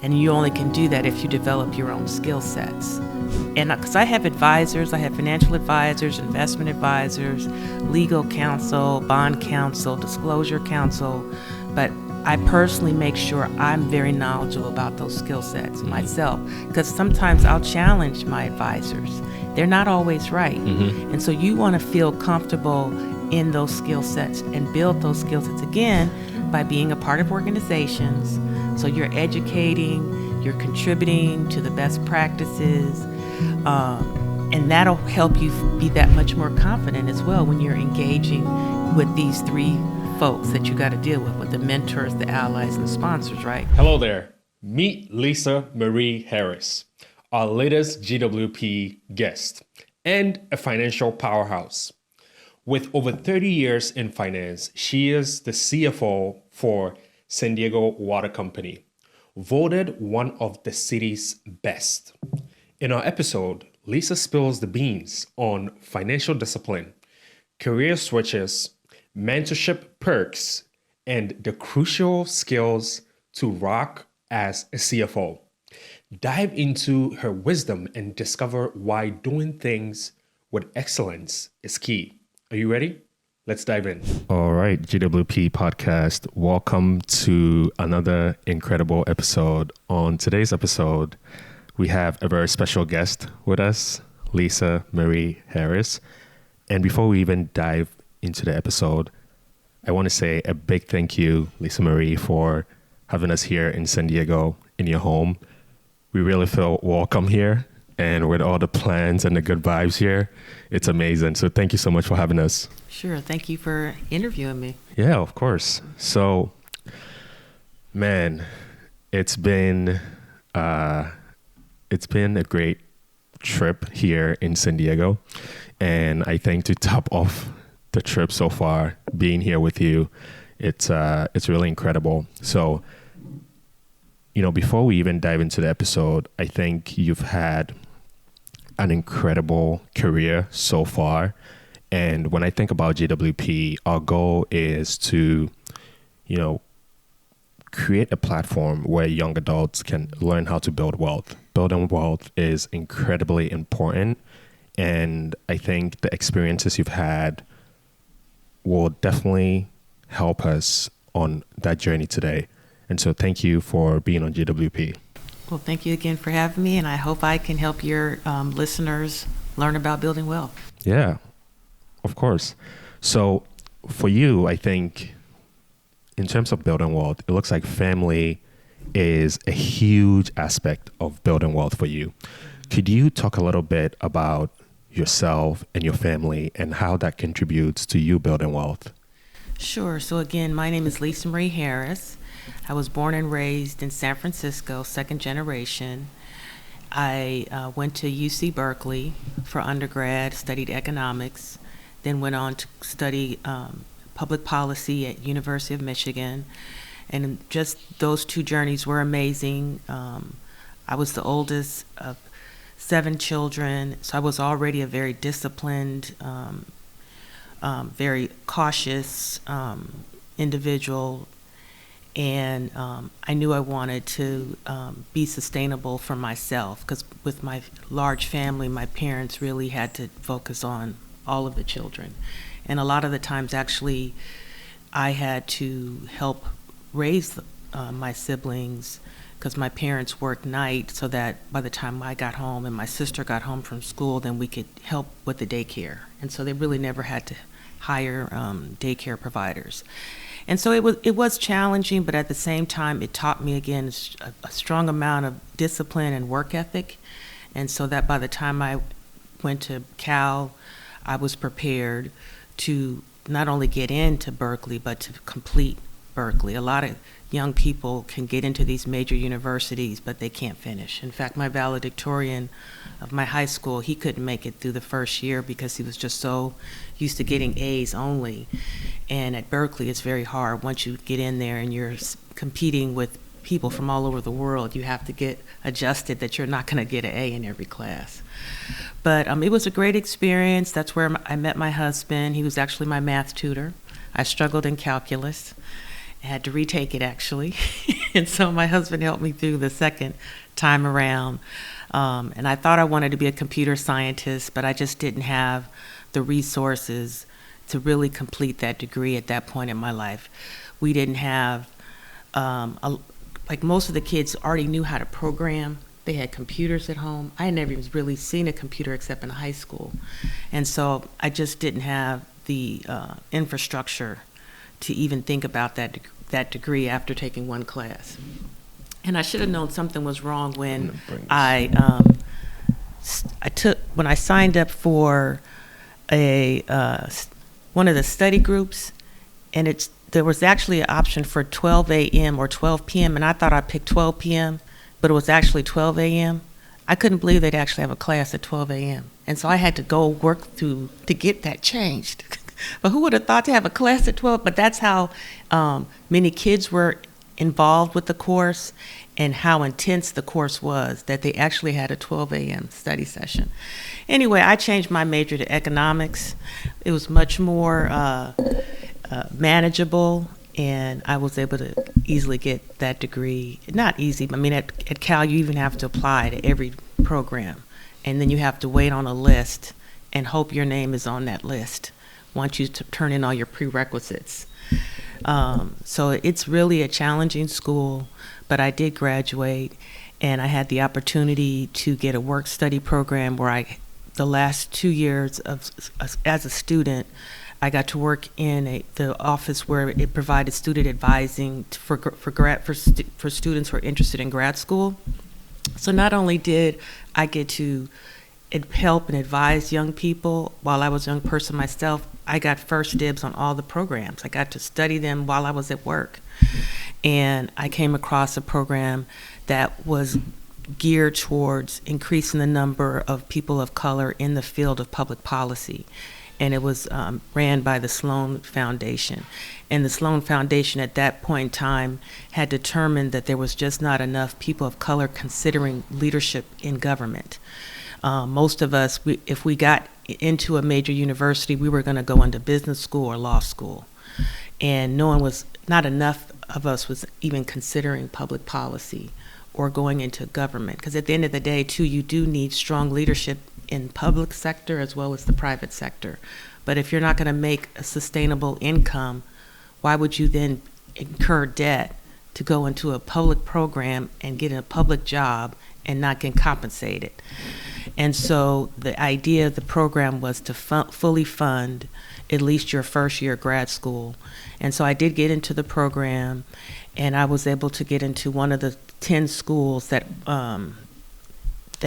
And you only can do that if you develop your own skill sets. And because I have advisors, I have financial advisors, investment advisors, legal counsel, bond counsel, disclosure counsel, but I personally make sure I'm very knowledgeable about those skill sets myself, because sometimes I'll challenge my advisors. They're not always right. And so you want to feel comfortable in those skill sets and build those skill sets again by being a part of organizations. So you're educating, you're contributing to the best practices, and that'll help you be that much more confident as well when you're engaging with these three folks that you got to deal with the mentors, the allies, and the sponsors, right? Hello there. Meet Lisa Marie Harris, our latest GWP guest and a financial powerhouse. With over 30 years in finance, she is the CFO for San Diego Water Company, voted one of the city's best. In our episode, Lisa spills the beans on financial discipline, career switches, mentorship perks, and the crucial skills to rock as a CFO. Dive into her wisdom and discover why doing things with excellence is key. Are you ready? Let's dive in. All right, GWP podcast. Welcome to another incredible episode. On today's episode, we have a very special guest with us, Lisa Marie Harris. And before we even dive into the episode, I want to say a big thank you, Lisa Marie, for having us here in San Diego in your home. We really feel welcome here. And with all the plans and the good vibes here, it's amazing. So thank you so much for having us. Sure. Thank you for interviewing me. Yeah, of course. So, man, it's been a great trip here in San Diego. And I think to top off the trip so far, being here with you, it's really incredible. So, before we even dive into the episode, I think you've had an incredible career so far. And when I think about GWP, our goal is to, create a platform where young adults can learn how to build wealth. Building wealth is incredibly important. And I think the experiences you've had will definitely help us on that journey today. And so thank you for being on GWP. Well, thank you again for having me, and I hope I can help your listeners learn about building wealth. Yeah, of course. So for you, I think in terms of building wealth, it looks like family is a huge aspect of building wealth for you. Could you talk a little bit about yourself and your family and how that contributes to you building wealth? Sure. So again, my name is Lisa Marie Harris. I was born and raised in San Francisco, second generation. I went to UC Berkeley for undergrad, studied economics, then went on to study public policy at University of Michigan. And just those two journeys were amazing. I was the oldest of 7 children, so I was already a very disciplined, very cautious individual. And I knew I wanted to be sustainable for myself, because with my large family, my parents really had to focus on all of the children. And a lot of the times, actually, I had to help raise my siblings, because my parents worked night, so that by the time I got home and my sister got home from school, then we could help with the daycare. And so they really never had to hire daycare providers. And so it was challenging, but at the same time, it taught me, again, a strong amount of discipline and work ethic. And so that by the time I went to Cal, I was prepared to not only get into Berkeley, but to complete Berkeley. A lot of young people can get into these major universities, but they can't finish. In fact, my valedictorian of my high school, he couldn't make it through the first year because he was just so used to getting A's only. And at Berkeley, it's very hard. Once you get in there and you're competing with people from all over the world, you have to get adjusted that you're not going to get an A in every class. But it was a great experience. That's where I met my husband. He was actually my math tutor. I struggled in calculus. I had to retake it actually. And so my husband helped me through the second time around. And I thought I wanted to be a computer scientist, but I just didn't have the resources to really complete that degree at that point in my life. We didn't have, like most of the kids already knew how to program. They had computers at home. I had never even really seen a computer except in high school. And so I just didn't have the infrastructure to even think about that degree after taking one class. And I should have known something was wrong when I when I signed up for a one of the study groups, and there was actually an option for 12 a.m. or 12 p.m. and I thought I picked 12 p.m., but it was actually 12 a.m. I couldn't believe they'd actually have a class at 12 a.m. And so I had to go work to get that changed. But who would have thought to have a class at 12? But that's how many kids were involved with the course and how intense the course was, that they actually had a 12 a.m. study session. Anyway, I changed my major to economics. It was much more manageable, and I was able to easily get that degree. Not easy, but I mean, at Cal, you even have to apply to every program, and then you have to wait on a list and hope your name is on that list once you turn in all your prerequisites. So it's really a challenging school, but I did graduate, and I had the opportunity to get a work-study program where the last 2 years as a student, I got to work in the office where it provided student advising for students who are interested in grad school. So not only did I get to help and advise young people while I was a young person myself, I got first dibs on all the programs. I got to study them while I was at work. And I came across a program that was geared towards increasing the number of people of color in the field of public policy. And it was ran by the Sloan Foundation. And the Sloan Foundation at that point in time had determined that there was just not enough people of color considering leadership in government. Most of us, if we got into a major university, we were going to go into business school or law school. And not enough of us was even considering public policy or going into government. Because at the end of the day, too, you do need strong leadership in public sector as well as the private sector. But if you're not going to make a sustainable income, why would you then incur debt to go into a public program and get a public job and not get compensated? And so the idea of the program was to fully fund at least your first year grad school. And so I did get into the program, and I was able to get into one of the 10 schools that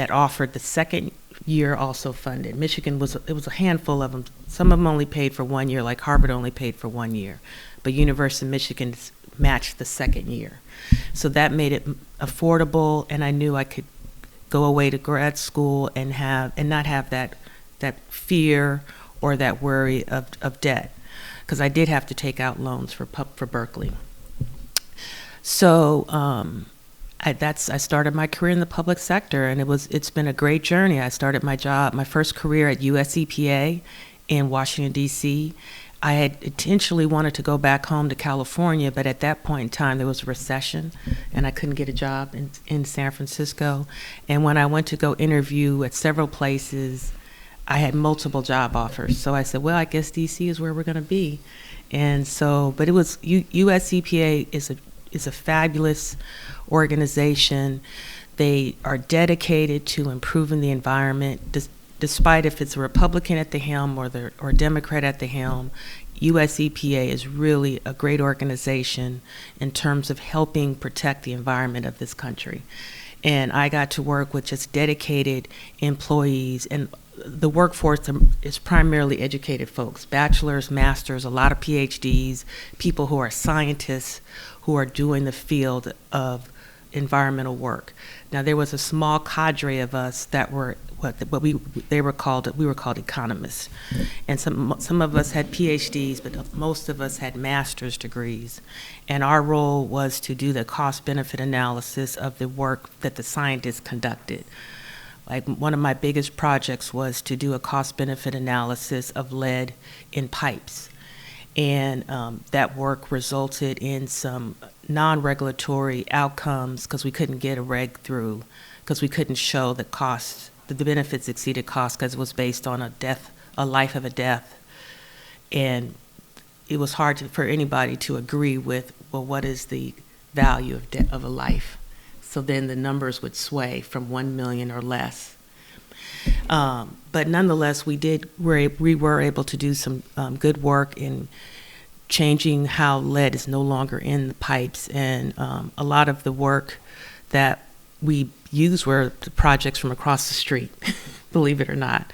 offered the second year also funded. Michigan was a handful of them. Some of them only paid for 1 year, like Harvard only paid for 1 year. But University of Michigan matched the second year. So that made it affordable, and I knew I could go away to grad school and not have that fear or that worry of debt, because I did have to take out loans for Berkeley. So I started my career in the public sector, and it's been a great journey. I started my first career at US EPA in Washington, D.C. I had intentionally wanted to go back home to California, but at that point in time, there was a recession, and I couldn't get a job in San Francisco. And when I went to go interview at several places, I had multiple job offers. So I said, well, I guess D.C. is where we're going to be. And so, but it was, US EPA is a fabulous organization. They are dedicated to improving the environment, despite if it's a Republican at the helm or a Democrat at the helm. US EPA is really a great organization in terms of helping protect the environment of this country. And I got to work with just dedicated employees, and the workforce is primarily educated folks, bachelor's, master's, a lot of PhDs, people who are scientists who are doing the field of environmental work. Now, there was a small cadre of us that were we were called economists, and some of us had PhDs, but most of us had master's degrees, and our role was to do the cost-benefit analysis of the work that the scientists conducted. Like, one of my biggest projects was to do a cost-benefit analysis of lead in pipes. And that work resulted in some non-regulatory outcomes because we couldn't get a reg through, because we couldn't show the costs, the benefits exceeded costs, because it was based on a life of a death. And it was hard for anybody to agree with, well, what is the value of a life? So then the numbers would sway from 1 million or less. But nonetheless, we were able to do some good work in changing how lead is no longer in the pipes. And a lot of the work that we used were the projects from across the street, believe it or not.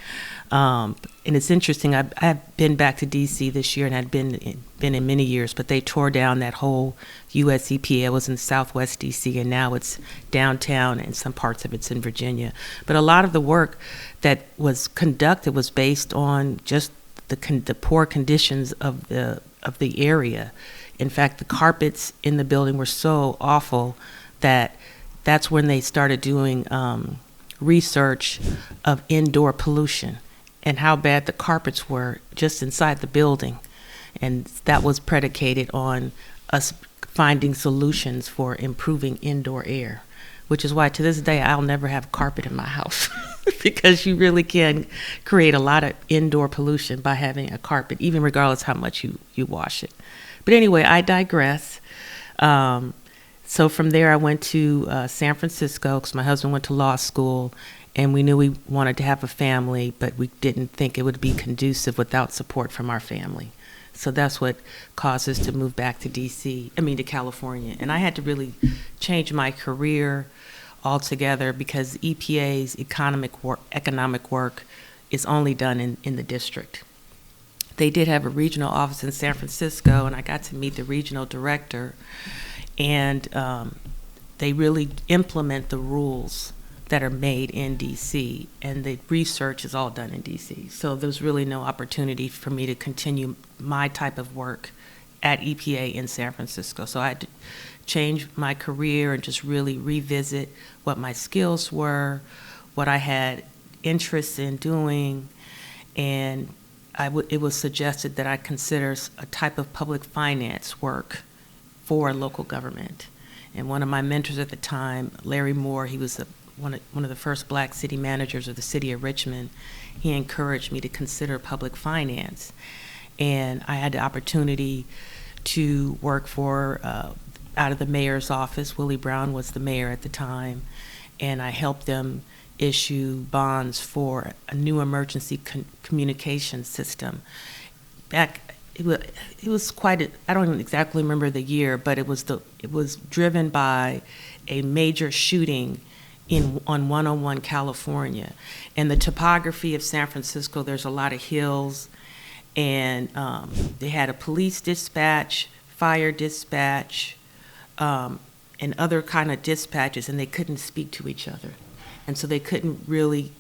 And it's interesting, I've been back to DC this year, and had been in many years, but they tore down that whole US EPA. It was in Southwest DC, and now it's downtown, and some parts of it's in Virginia. But a lot of the work that was conducted was based on just the poor conditions of the area. In fact, the carpets in the building were so awful that that's when they started doing research of indoor pollution and how bad the carpets were just inside the building. And that was predicated on us finding solutions for improving indoor air, which is why to this day I'll never have carpet in my house because you really can create a lot of indoor pollution by having a carpet, even regardless how much you wash it. But anyway, I digress. So from there I went to San Francisco because my husband went to law school, and we knew we wanted to have a family, but we didn't think it would be conducive without support from our family. So that's what caused us to move back to to California. And I had to really change my career altogether because EPA's economic work is only done in the district. They did have a regional office in San Francisco, and I got to meet the regional director, and they really implement the rules that are made in DC, and the research is all done in DC. So there's really no opportunity for me to continue my type of work at EPA in San Francisco. So I had to change my career and just really revisit what my skills were, what I had interest in doing, and it was suggested that I consider a type of public finance work for local government. And one of my mentors at the time, Larry Moore, he was one of the first black city managers of the city of Richmond. He encouraged me to consider public finance. And I had the opportunity to work for, out of the mayor's office. Willie Brown was the mayor at the time. And I helped them issue bonds for a new emergency communication system. It was quite I don't even exactly remember the year, but it was driven by a major shooting on 101 California. And the topography of San Francisco, there's a lot of hills, and they had a police dispatch, fire dispatch, and other kind of dispatches, and they couldn't speak to each other. And so they couldn't really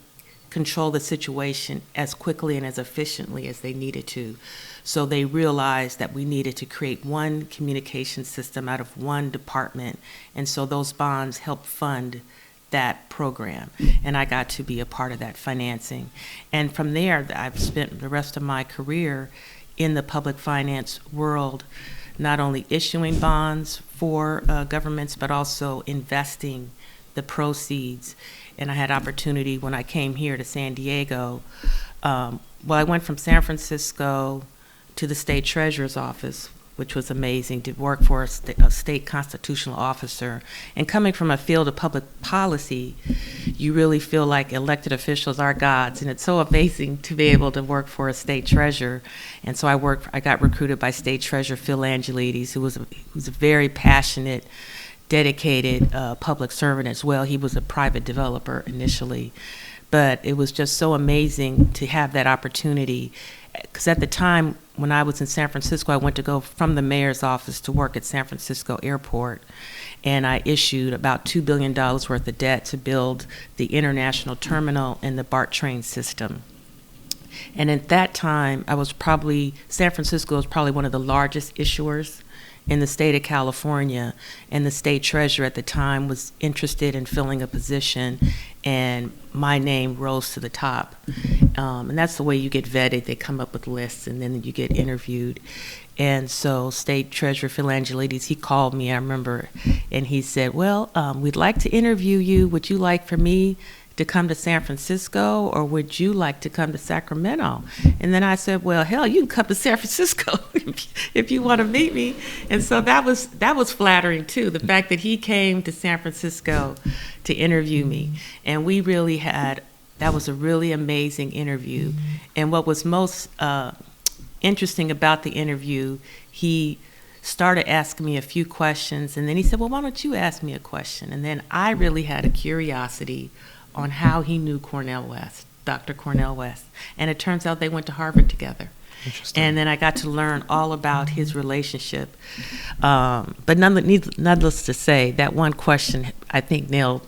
control the situation as quickly and as efficiently as they needed to. So they realized that we needed to create one communication system out of one department, and so those bonds helped fund that program, and I got to be a part of that financing. And from there, I've spent the rest of my career in the public finance world, not only issuing bonds for governments, but also investing the proceeds. And I had opportunity when I came here to San Diego. I went from San Francisco to the state treasurer's office, which was amazing, to work for a state constitutional officer. And coming from a field of public policy, you really feel like elected officials are gods, and it's so amazing to be able to work for a state treasurer. And so I got recruited by State Treasurer Phil Angelides, who's a very passionate, dedicated public servant as well. He was a private developer initially, but it was just so amazing to have that opportunity. Because at the time, when I was in San Francisco, I went to go from the mayor's office to work at San Francisco Airport, and I issued about $2 billion worth of debt to build the international terminal and the BART train system. And at that time, San Francisco was probably one of the largest issuers in the state of California, and the state treasurer at the time was interested in filling a position, and my name rose to the top. And that's the way you get vetted. They come up with lists, and then you get interviewed. And so State Treasurer Phil Angelides, he called me, I remember, and he said, well, we'd like to interview you. Would you like for me to come to San Francisco, or would you like to come to Sacramento? And then I said, well, hell, you can come to San Francisco if you want to meet me. And so that was flattering too, the fact that he came to San Francisco to interview me. And we really that was a really amazing interview. And what was most interesting about the interview, he started asking me a few questions, and then he said, well, why don't you ask me a question? And then I really had a curiosity on how he knew Cornel West, Dr. Cornel West. And it turns out they went to Harvard together. Interesting. And then I got to learn all about his relationship. But nonetheless to say, that one question, I think, nailed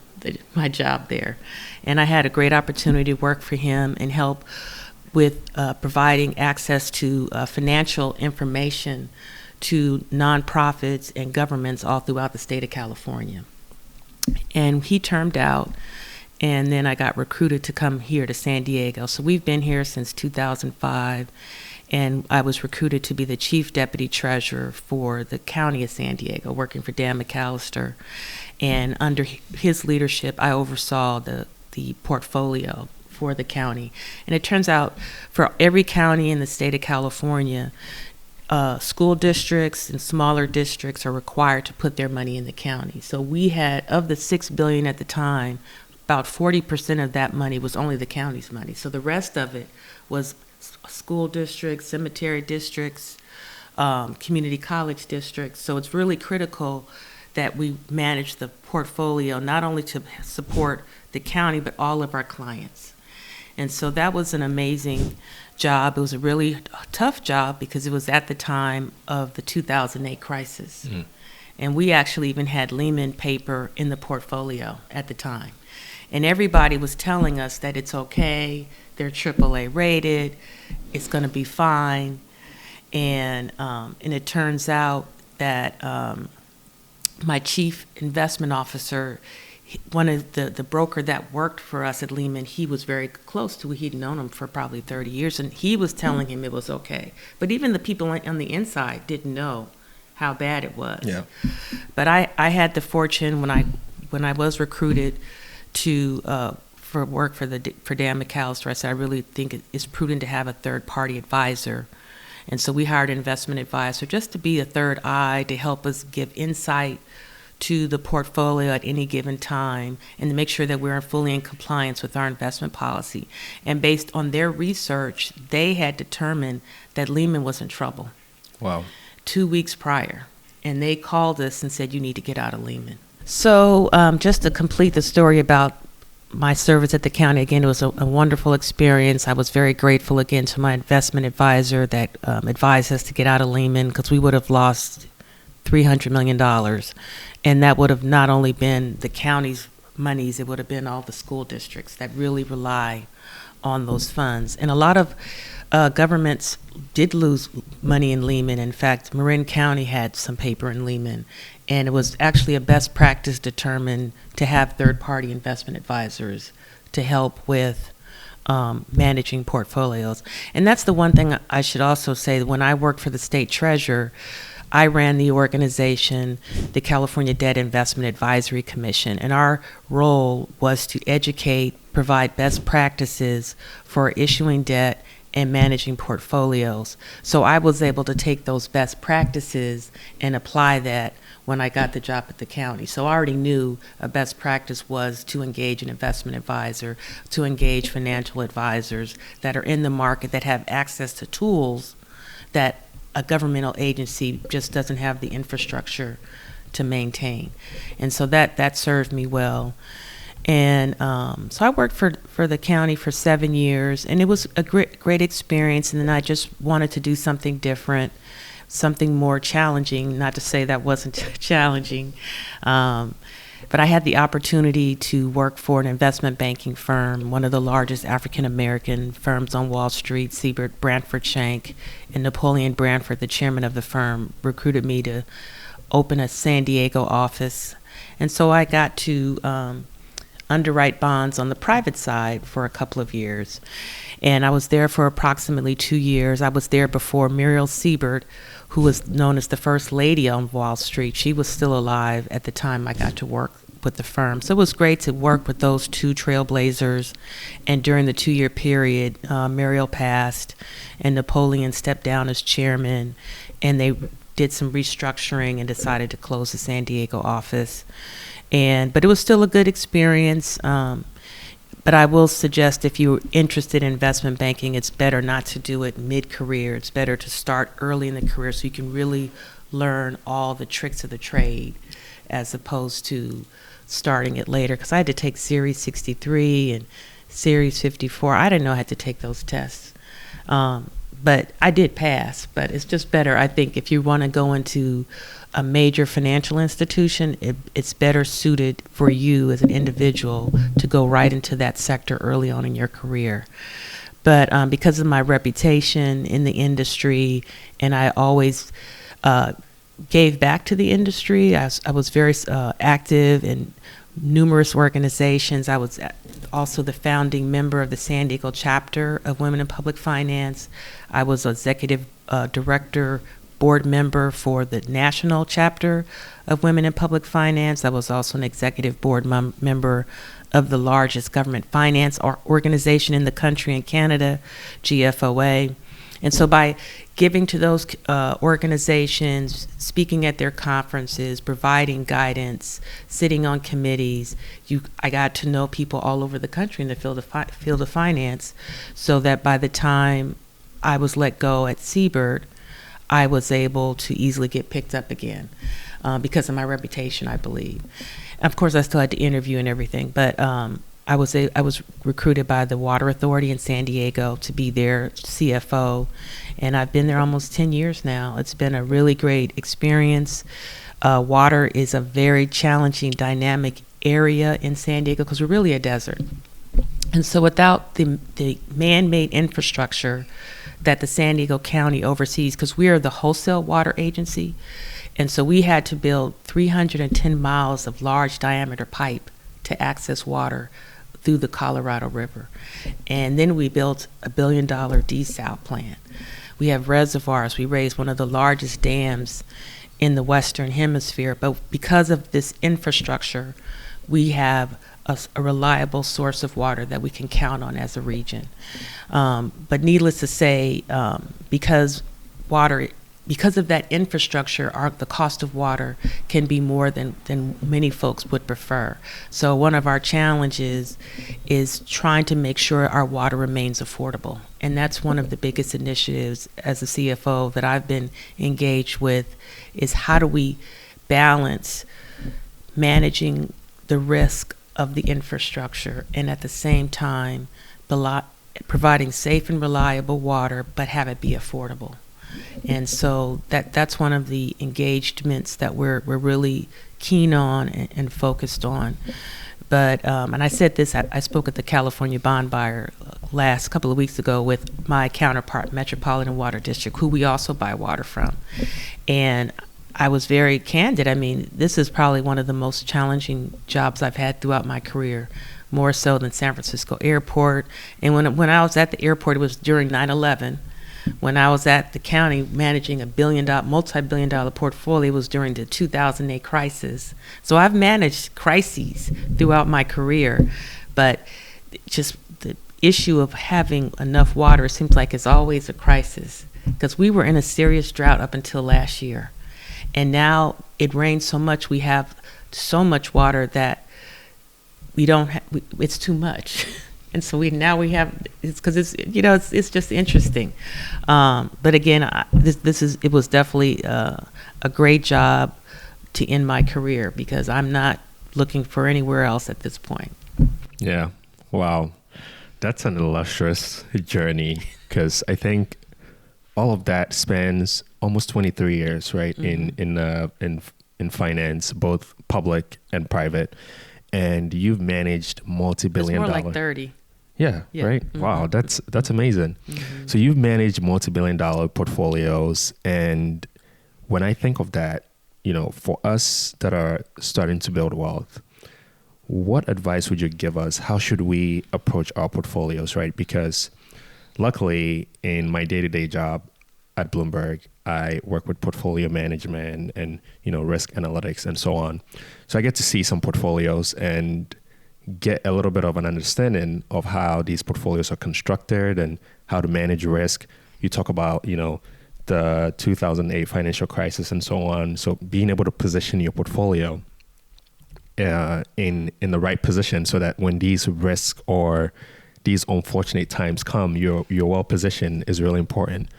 my job there. And I had a great opportunity to work for him and help with providing access to financial information to nonprofits and governments all throughout the state of California. And he termed out, and then I got recruited to come here to San Diego. So we've been here since 2005, and I was recruited to be the chief deputy treasurer for the county of San Diego, working for Dan McAllister. And under his leadership, I oversaw the portfolio for the county. And it turns out for every county in the state of California, school districts and smaller districts are required to put their money in the county. So we had, of the $6 billion at the time, about 40% of that money was only the county's money. So the rest of it was school districts, cemetery districts, community college districts. So it's really critical that we manage the portfolio, not only to support the county, but all of our clients. And so that was an amazing job. It was a really tough job because it was at the time of the 2008 crisis. Mm. And we actually even had Lehman paper in the portfolio at the time. And everybody was telling us that it's okay, they're AAA rated, it's going to be fine. And it turns out that my chief investment officer, one of the broker that worked for us at Lehman, he was very close to, he'd known him for probably 30 years, and he was telling him it was okay. But even the people on the inside didn't know how bad it was. Yeah. But I had the fortune when I was recruited to for work for Dan McAllister, I said, I really think it's prudent to have a third-party advisor. And so we hired an investment advisor just to be a third eye to help us give insight to the portfolio at any given time and to make sure that we're fully in compliance with our investment policy. And based on their research, they had determined that Lehman was in trouble. Wow. 2 weeks prior. And they called us and said, you need to get out of Lehman. So just to complete the story about my service at the county, again, it was a wonderful experience. I was very grateful again to my investment advisor that advised us to get out of Lehman, because we would have lost $300 million. And that would have not only been the county's monies, it would have been all the school districts that really rely on those funds. And a lot of governments did lose money in Lehman. In fact, Marin County had some paper in Lehman. And it was actually a best practice determined to have third-party investment advisors to help with managing portfolios. And that's the one thing I should also say. When I worked for the state treasurer, I ran the organization, the California Debt Investment Advisory Commission, and our role was to educate, provide best practices for issuing debt and managing portfolios. So I was able to take those best practices and apply that when I got the job at the county. So I already knew a best practice was to engage an investment advisor, to engage financial advisors that are in the market, that have access to tools that a governmental agency just doesn't have the infrastructure to maintain. And so that served me well. And so I worked for the county for 7 years, and it was a great experience. And then I just wanted to do something different, something more challenging. Not to say that wasn't challenging, but I had the opportunity to work for an investment banking firm, one of the largest African-American firms on Wall Street. Siebert Branford Shank and Napoleon Branford, the chairman of the firm, recruited me to open a San Diego office. And so I got to underwrite bonds on the private side for a couple of years. And I was there for approximately 2 years. I was there before Muriel Siebert, who was known as the first lady on Wall Street. She was still alive at the time I got to work with the firm. So it was great to work with those two trailblazers. And during the 2-year period, Muriel passed and Napoleon stepped down as chairman, and they did some restructuring and decided to close the San Diego office. But it was still a good experience. But I will suggest if you're interested in investment banking, it's better not to do it mid-career. It's better to start early in the career so you can really learn all the tricks of the trade as opposed to starting it later. Because I had to take Series 63 and Series 54. I didn't know I had to take those tests. But I did pass. But it's just better, I think, if you want to go into a major financial institution, it's better suited for you as an individual to go right into that sector early on in your career. But because of my reputation in the industry, and I always gave back to the industry, I was very active in numerous organizations. I was also the founding member of the San Diego chapter of Women in Public Finance. I was executive director, board member for the national chapter of Women in Public Finance. I was also an executive board member of the largest government finance organization in the country in Canada, GFOA. And so by giving to those organizations, speaking at their conferences, providing guidance, sitting on committees, I got to know people all over the country in the field of finance, so that by the time I was let go at Siebert, I was able to easily get picked up again because of my reputation, I believe. Of course, I still had to interview and everything, but I was recruited by the Water Authority in San Diego to be their CFO, and I've been there almost 10 years now. It's been a really great experience. Water is a very challenging, dynamic area in San Diego because we're really a desert. And so without the man-made infrastructure that the San Diego County oversees, because we are the wholesale water agency, and so we had to build 310 miles of large diameter pipe to access water through the Colorado River. And then we built a $1 billion desal plant. We have reservoirs. We raised one of the largest dams in the Western Hemisphere. But because of this infrastructure, we have a reliable source of water that we can count on as a region. But needless to say, because of that infrastructure, the cost of water can be more than many folks would prefer. So one of our challenges is trying to make sure our water remains affordable. And that's one of the biggest initiatives as a CFO that I've been engaged with, is how do we balance managing the risk of the infrastructure and at the same time providing safe and reliable water, but have it be affordable. And so that's one of the engagements that we're really keen on and focused on. But and I said this, I spoke at the California Bond Buyer last couple of weeks ago with my counterpart, Metropolitan Water District, who we also buy water from. And I was very candid. I mean, this is probably one of the most challenging jobs I've had throughout my career, more so than San Francisco Airport. And when I was at the airport, it was during 9/11. When I was at the county managing a multi-billion dollar portfolio, it was during the 2008 crisis. So I've managed crises throughout my career, but just the issue of having enough water, it seems like it's always a crisis, because we were in a serious drought up until last year. And now it rains so much, we have so much water that we don't it's too much. And so we have, it's because it's just interesting. But again, it was definitely a great job to end my career, because I'm not looking for anywhere else at this point. Yeah. Wow. That's an illustrious journey, because I think all of that spans almost 23 years, right? Mm-hmm. In finance, both public and private. And you've managed multi-billion dollar. It's more like 30. Yeah, right. Mm-hmm. Wow, that's amazing. Mm-hmm. So you've managed multi-billion dollar portfolios, and when I think of that, for us that are starting to build wealth, what advice would you give us? How should we approach our portfolios, right? Because luckily, in my day-to-day job at Bloomberg, I work with portfolio management and, risk analytics and so on. So I get to see some portfolios and get a little bit of an understanding of how these portfolios are constructed and how to manage risk. You talk about, the 2008 financial crisis and so on. So being able to position your portfolio in the right position so that when these risks or these unfortunate times come, you're well positioned is really important.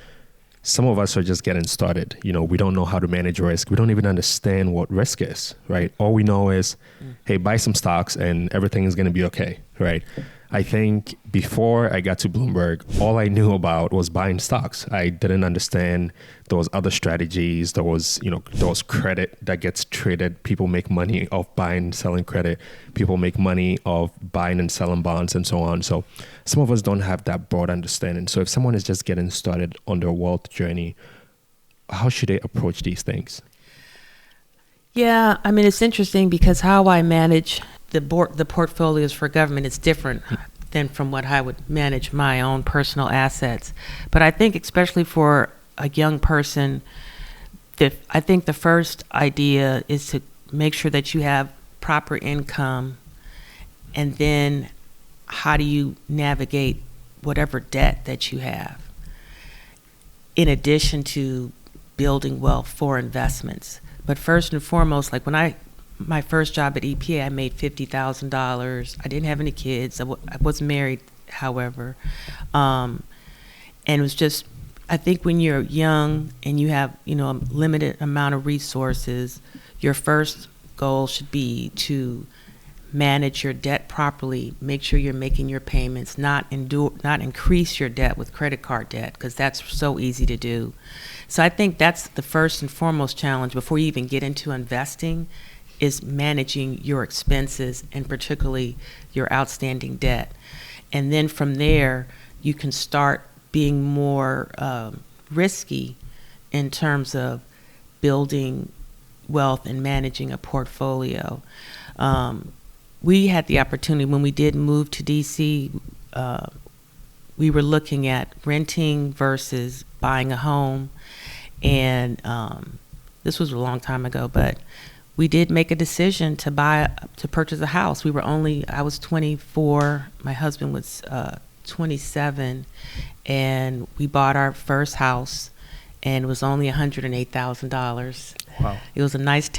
Some of us are just getting started. We don't know how to manage risk. We don't even understand what risk is, right? All we know is, hey, buy some stocks and everything is going to be okay, right? I think before I got to Bloomberg, all I knew about was buying stocks. I didn't understand there was other strategies. There was credit that gets traded. People make money off buying and selling credit. People make money off buying and selling bonds and so on. So some of us don't have that broad understanding. So if someone is just getting started on their wealth journey, how should they approach these things? Yeah, it's interesting because how I manage the portfolios for government is different than from what I would manage my own personal assets. But I think especially for a young person, I think the first idea is to make sure that you have proper income, and then how do you navigate whatever debt that you have, in addition to building wealth for investments. But first and foremost, like my first job at EPA, I made $50,000. I didn't have any kids. I wasn't married, however. And it was just, I think when you're young and you have, a limited amount of resources, your first goal should be to manage your debt properly, make sure you're making your payments, not increase your debt with credit card debt, because that's so easy to do. So I think that's the first and foremost challenge before you even get into investing, is managing your expenses and particularly your outstanding debt. And then from there, you can start being more risky in terms of building wealth and managing a portfolio. We had the opportunity when we did move to DC, we were looking at renting versus buying a home. And this was a long time ago, but we did make a decision to purchase a house. I was 24, my husband was 27, and we bought our first house, and it was only $108,000. Wow. It was a nice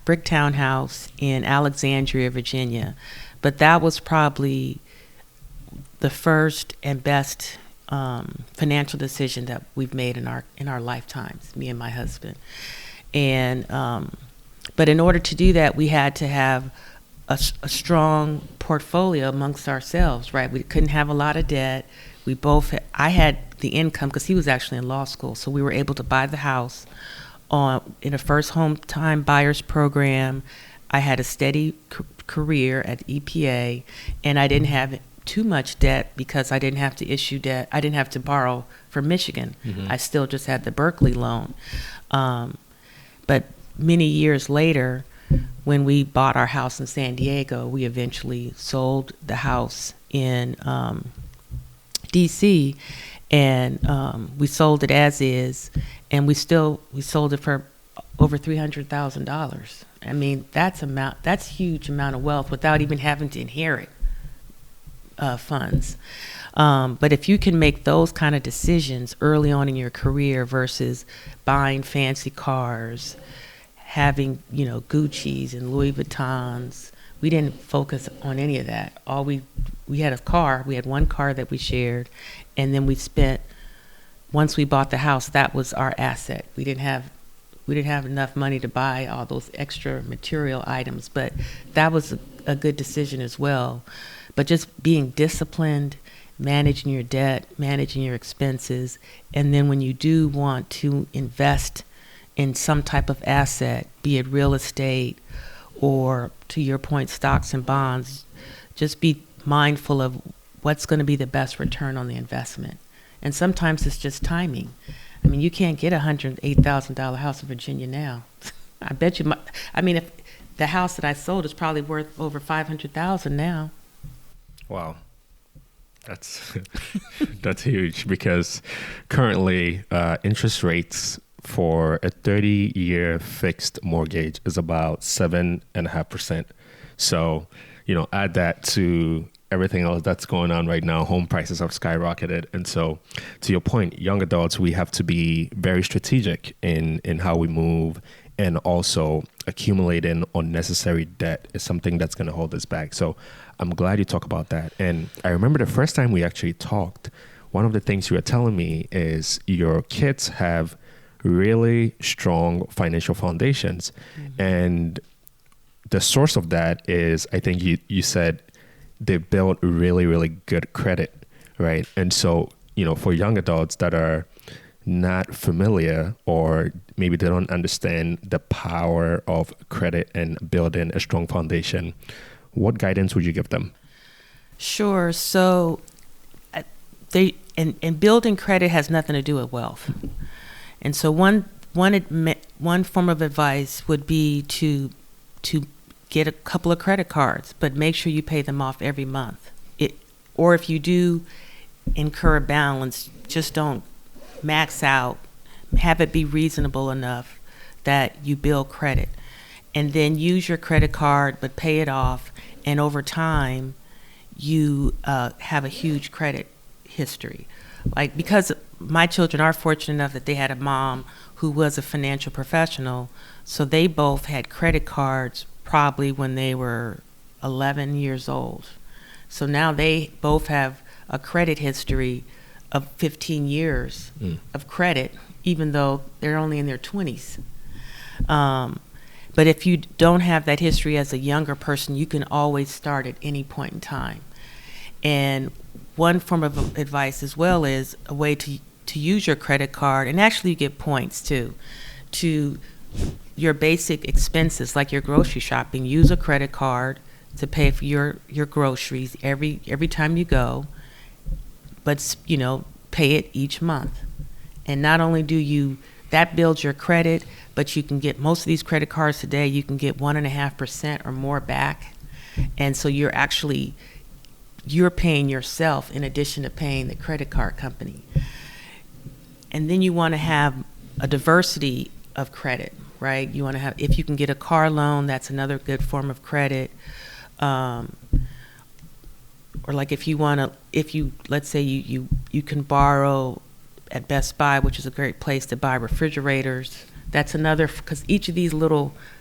brick townhouse in Alexandria, Virginia. But that was probably the first and best financial decision that we've made in our lifetimes, me and my husband. And but in order to do that, we had to have a strong portfolio amongst ourselves, right? We couldn't have a lot of debt. I had the income because he was actually in law school, so we were able to buy the house in a first home time buyers program. I had a steady career at EPA, and I didn't have too much debt because I didn't have to issue debt. I didn't have to borrow from Michigan. Mm-hmm. I still just had the Berkeley loan. But many years later, when we bought our house in San Diego, we eventually sold the house in DC, and we sold it as is, and we sold it for over $300,000. That's huge amount of wealth without even having to inherit funds. But if you can make those kind of decisions early on in your career versus buying fancy cars, having, Gucci's and Louis Vuittons, we didn't focus on any of that. We had a car. We had one car that we shared, and then once we bought the house, that was our asset. We didn't have enough money to buy all those extra material items, but that was a good decision as well. But just being disciplined, managing your debt, managing your expenses, and then when you do want to invest in some type of asset, be it real estate or, to your point, stocks and bonds, just be mindful of what's going to be the best return on the investment. And sometimes it's just timing. You can't get a $108,000 house in Virginia now. I bet you might. If the house that I sold is probably worth over $500,000 now. Wow. That's that's huge, because currently interest rates for a 30-year fixed mortgage is about 7.5%. So, add that to everything else that's going on right now. Home prices have skyrocketed. And so, to your point, young adults, we have to be very strategic in how we move, and also accumulating unnecessary debt is something that's going to hold us back. So I'm glad you talk about that. And I remember the first time we actually talked, one of the things you were telling me is your kids have really strong financial foundations. Mm-hmm. And the source of that is, I think you said they built really, really good credit, right? And so, for young adults that are not familiar, or maybe they don't understand the power of credit and building a strong foundation, what guidance would you give them? Sure. So building credit has nothing to do with wealth. And so one form of advice would be to get a couple of credit cards, but make sure you pay them off every month. Or if you do incur a balance, just don't max out. Have it be reasonable enough that you build credit. And then use your credit card, but pay it off. And over time, you have a huge credit history. Like, because my children are fortunate enough that they had a mom who was a financial professional, so they both had credit cards probably when they were 11 years old. So now they both have a credit history of 15 years of credit, even though they're only in their 20s. But if you don't have that history as a younger person, you can always start at any point in time. And one form of advice as well is a way to use your credit card, and actually you get points too, to your basic expenses like your grocery shopping. Use a credit card to pay for your groceries every time you go, but pay it each month. And not only that builds your credit, but you can get, most of these credit cards today, you can get 1.5% or more back. And so you're paying yourself in addition to paying the credit card company. And then you want to have a diversity of credit, right? You want to have, if you can get a car loan, that's another good form of credit. Or like let's say you can borrow at Best Buy, which is a great place to buy refrigerators. That's another, because each of these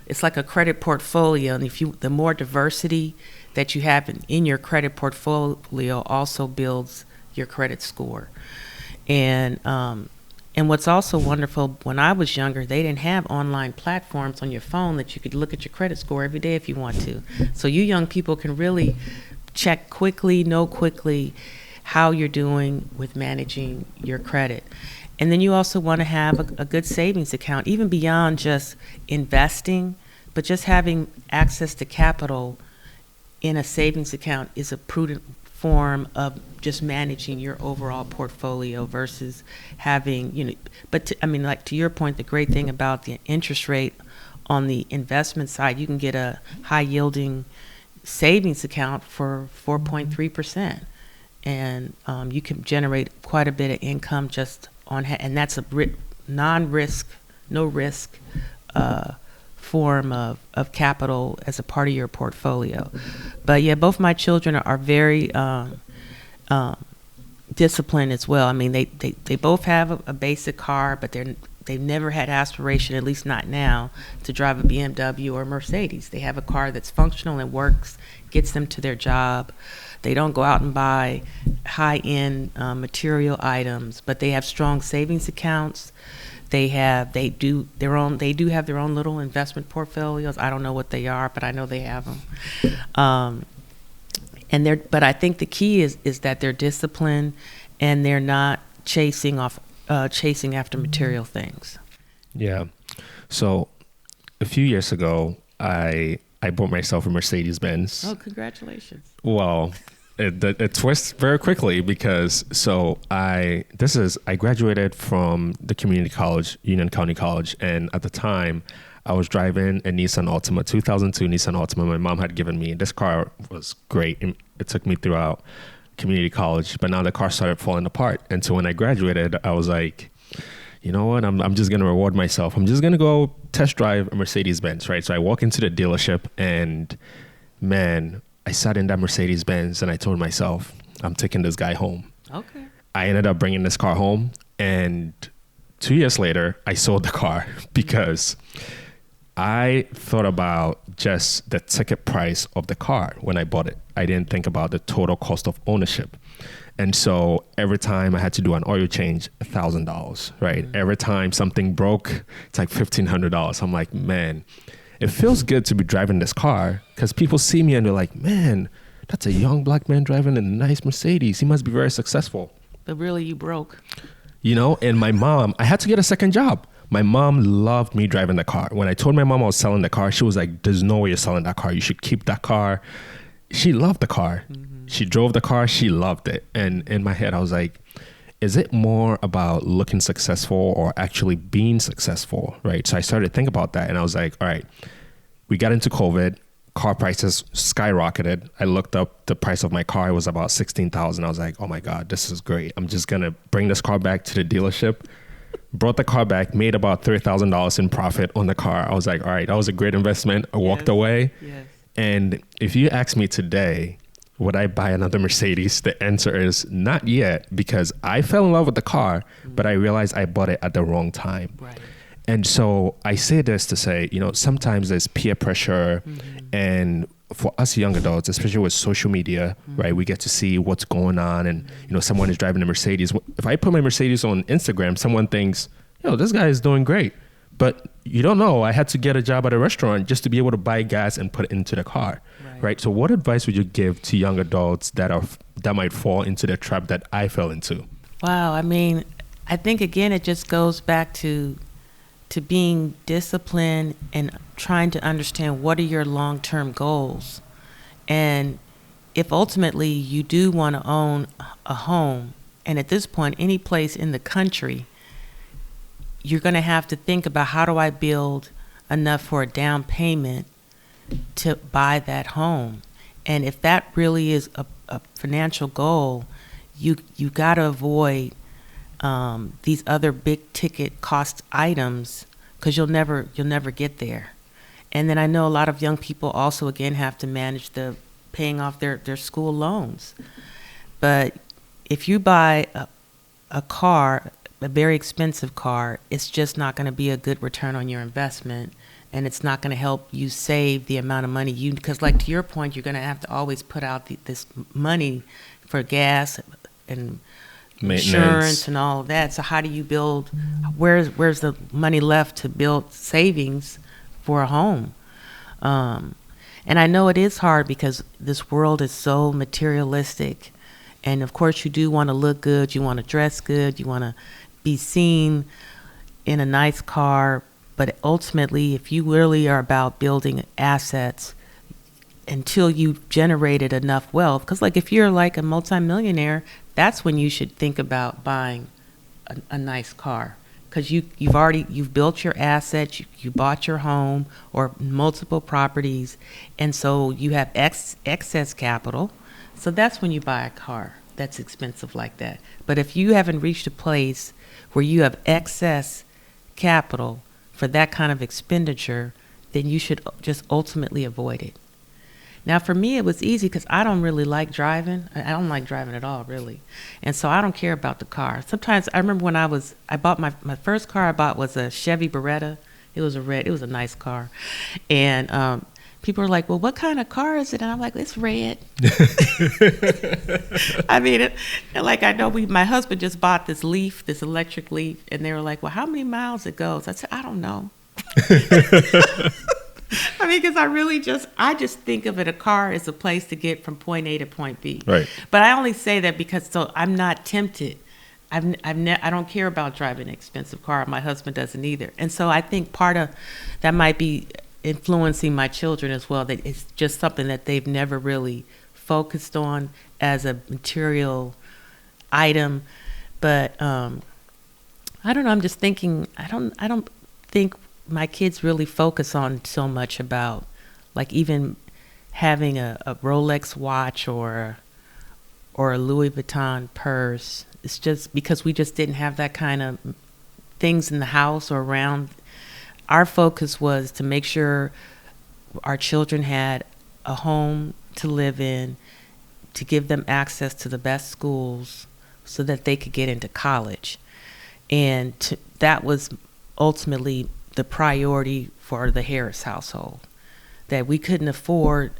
it's like a credit portfolio, and the more diversity that you have in your credit portfolio also builds your credit score. And what's also wonderful, when I was younger, they didn't have online platforms on your phone that you could look at your credit score every day if you want to. So you young people can really check quickly, know quickly how you're doing with managing your credit. And then you also want to have a good savings account, even beyond just investing, but just having access to capital in a savings account is a prudent form of just managing your overall portfolio versus having, to your point, the great thing about the interest rate on the investment side, you can get a high yielding savings account for 4.3%. And you can generate quite a bit of income just on, and that's a non-risk, no risk form of capital as a part of your portfolio. But yeah, both my children are very disciplined as well. I mean, they both have a basic car, but they've never had aspiration, at least not now, to drive a BMW or a Mercedes. They have a car that's functional and works, gets them to their job. They don't go out and buy high-end material items, but they have strong savings accounts. They do have their own little investment portfolios. I don't know what they are, but I know they have them. But I think the key is that they're disciplined and they're not chasing after material things. Yeah. So a few years ago, I bought myself a Mercedes-Benz. Oh, congratulations. Well, it twists very quickly because I graduated from the community college, Union County College, and at the time I was driving a Nissan Altima, 2002 Nissan Altima. My mom had given me. This car was great. It took me throughout community college, but now the car started falling apart. And so when I graduated, I was like, you know what? I'm just going to reward myself. I'm just going to go test drive a Mercedes-Benz, right? So I walk into the dealership and man, I sat in that Mercedes-Benz and I told myself, I'm taking this guy home. Okay. I ended up bringing this car home, and 2 years later, I sold the car because I thought about just the ticket price of the car when I bought it. I didn't think about the total cost of ownership. And so every time I had to do an oil change, $1,000, right? Every time something broke, it's like $1,500. I'm like, man, it feels good to be driving this car because people see me and they're like, man, that's a young black man driving a nice Mercedes. He must be very successful. But really, you broke. You know, and my mom, I had to get a second job. My mom loved me driving the car. When I told my mom I was selling the car, she was like, there's no way you're selling that car. You should keep that car. She loved the car. She drove the car. She loved it. And in my head, I was like, is it more about looking successful or actually being successful, right? So I started to think about that. And I was like, all right, we got into COVID. Car prices skyrocketed. I looked up the price of my car. It was about $16,000. I was like, oh my God, this is great. I'm just going to bring this car back to the dealership. Brought the car back, made about $3,000 in profit on the car. I was like, all right, that was a great investment. I walked away. Yes. And if you ask me today, would I buy another Mercedes? The answer is not yet, because I fell in love with the car, but I realized I bought it at the wrong time. Right. And so I say this to say, you know, sometimes there's peer pressure, and for us young adults, especially with social media, right, we get to see what's going on, and, you know, someone is driving a Mercedes. If I put my Mercedes on Instagram, someone thinks, yo, this guy is doing great. But you don't know, I had to get a job at a restaurant just to be able to buy gas and put it into the car, right? So what advice would you give to young adults that might fall into the trap that I fell into? Wow. I mean, I think, again, it just goes back to being disciplined and trying to understand what are your long-term goals. And if ultimately you do want to own a home, and at this point, any place in the country, you're going to have to think about, how do I build enough for a down payment to buy that home? And if that really is a financial goal, you got to avoid these other big ticket cost items, because you'll never get there. And then I know a lot of young people also, again, have to manage the paying off their school loans. But if you buy a car, a very expensive car, it's just not going to be a good return on your investment, and it's not going to help you save the amount of money because, like, to your point, you're going to have to always put out this money for gas and insurance and all of that. So how do you build, where's the money left to build savings for a home? And I know it is hard because this world is so materialistic, and of course you do want to look good, you want to dress good, you want to be seen in a nice car, but ultimately, if you really are about building assets until you've generated enough wealth, because, like, if you're like a multimillionaire, that's when you should think about buying a nice car, because you've built your assets, you bought your home or multiple properties, and so you have excess capital. So that's when you buy a car that's expensive like that. But if you haven't reached a place where you have excess capital for that kind of expenditure, then you should just ultimately avoid it. Now, for me, it was easy because I don't really like driving. I don't like driving at all, really. And so I don't care about the car. Sometimes I remember when I bought my first car I bought was a Chevy Beretta. It was a nice car. And people were like, well, what kind of car is it? And I'm like, it's red. I mean, I know my husband just bought this Leaf, this electric Leaf, and they were like, well, how many miles it goes? I said, I don't know. I mean, because I just think of it, a car as a place to get from point A to point B. Right. But I only say that because so I'm not tempted. I don't care about driving an expensive car. My husband doesn't either. And so I think part of that might be influencing my children as well. That it's just something that they've never really focused on as a material item. But I don't know. I'm just thinking. I don't think my kids really focus on so much about, like, even having a Rolex watch or a Louis Vuitton purse. It's just because we just didn't have that kind of things in the house or around. Our focus was to make sure our children had a home to live in, to give them access to the best schools so that they could get into college. And that was ultimately the priority for the Harris household, that we couldn't afford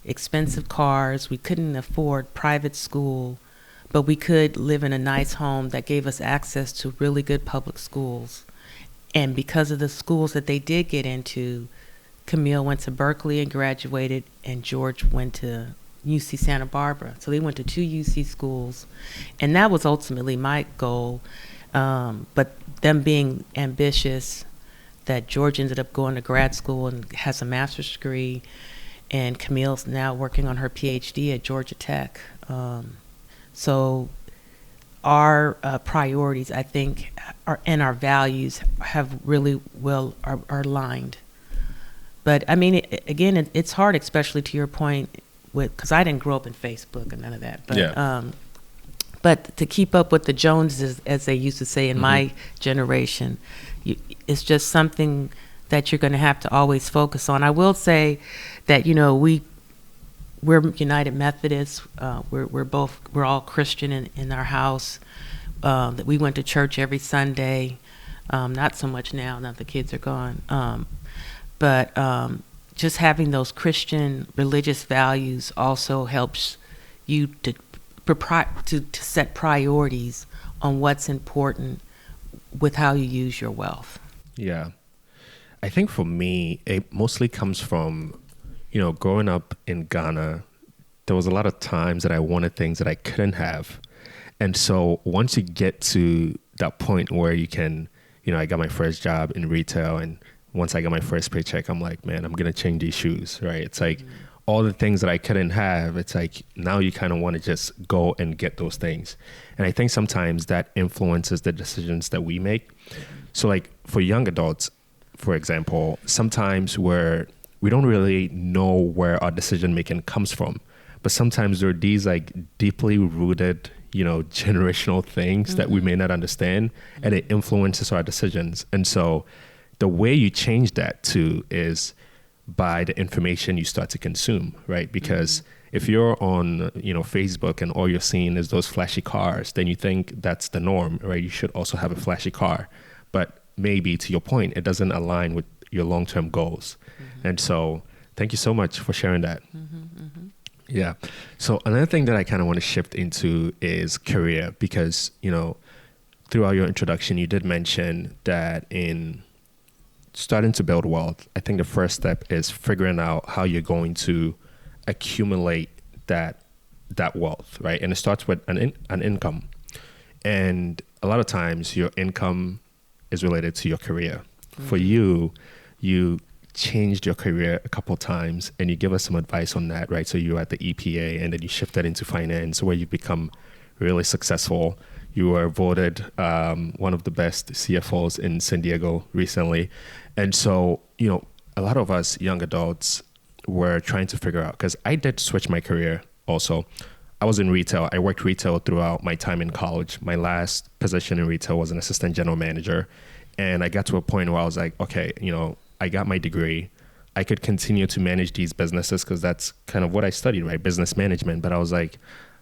expensive cars, we couldn't afford private school, but we could live in a nice home that gave us access to really good public schools. And because of the schools that they did get into, Camille went to Berkeley and graduated, and George went to UC Santa Barbara. So they went to 2 UC schools, and that was ultimately my goal. But them being ambitious, that George ended up going to grad school and has a master's degree, and Camille's now working on her PhD at Georgia Tech. So our priorities, I think, and our values have really are aligned. But I mean, it's hard, especially to your point, because I didn't grow up in Facebook and none of that. But Yeah. But to keep up with the Joneses, as they used to say in my generation, it's just something that you're going to have to always focus on. I will say that, you know, we're United Methodists. We're all Christian in our house. That we went to church every Sunday. Not so much now the kids are gone. But just having those Christian religious values also helps you to set priorities on what's important with how you use your wealth. Yeah. I think for me, it mostly comes from, you know, growing up in Ghana, there was a lot of times that I wanted things that I couldn't have. And so once you get to that point where you can, you know, I got my first job in retail, and once I got my first paycheck, I'm like, man, I'm going to change these shoes, right? It's like all the things that I couldn't have, it's like now you kind of want to just go and get those things. And I think sometimes that influences the decisions that we make. So like for young adults, for example, sometimes we don't really know where our decision making comes from, but sometimes there are these like deeply rooted, you know, generational things that we may not understand, and it influences our decisions. And so the way you change that too is by the information you start to consume, right? Because if you're on, you know, Facebook and all you're seeing is those flashy cars, then you think that's the norm, right? You should also have a flashy car. But maybe, to your point, it doesn't align with your long-term goals. And so thank you so much for sharing that. Yeah. So another thing that I kind of want to shift into is career, because, you know, throughout your introduction, you did mention that in starting to build wealth, I think the first step is figuring out how you're going to accumulate that wealth, right? And it starts with an income. And a lot of times your income is related to your career. For you changed your career a couple of times, and you give us some advice on that, right? So you're at the EPA, and then you shifted into finance, where you become really successful. You were voted one of the best CFOs in San Diego recently. And so, you know, a lot of us young adults were trying to figure out, because I did switch my career also. I was in retail. I worked retail throughout my time in college. My last position in retail was an assistant general manager. And I got to a point where I was like, okay, you know, I got my degree. I could continue to manage these businesses because that's kind of what I studied, right? Business management. But I was like,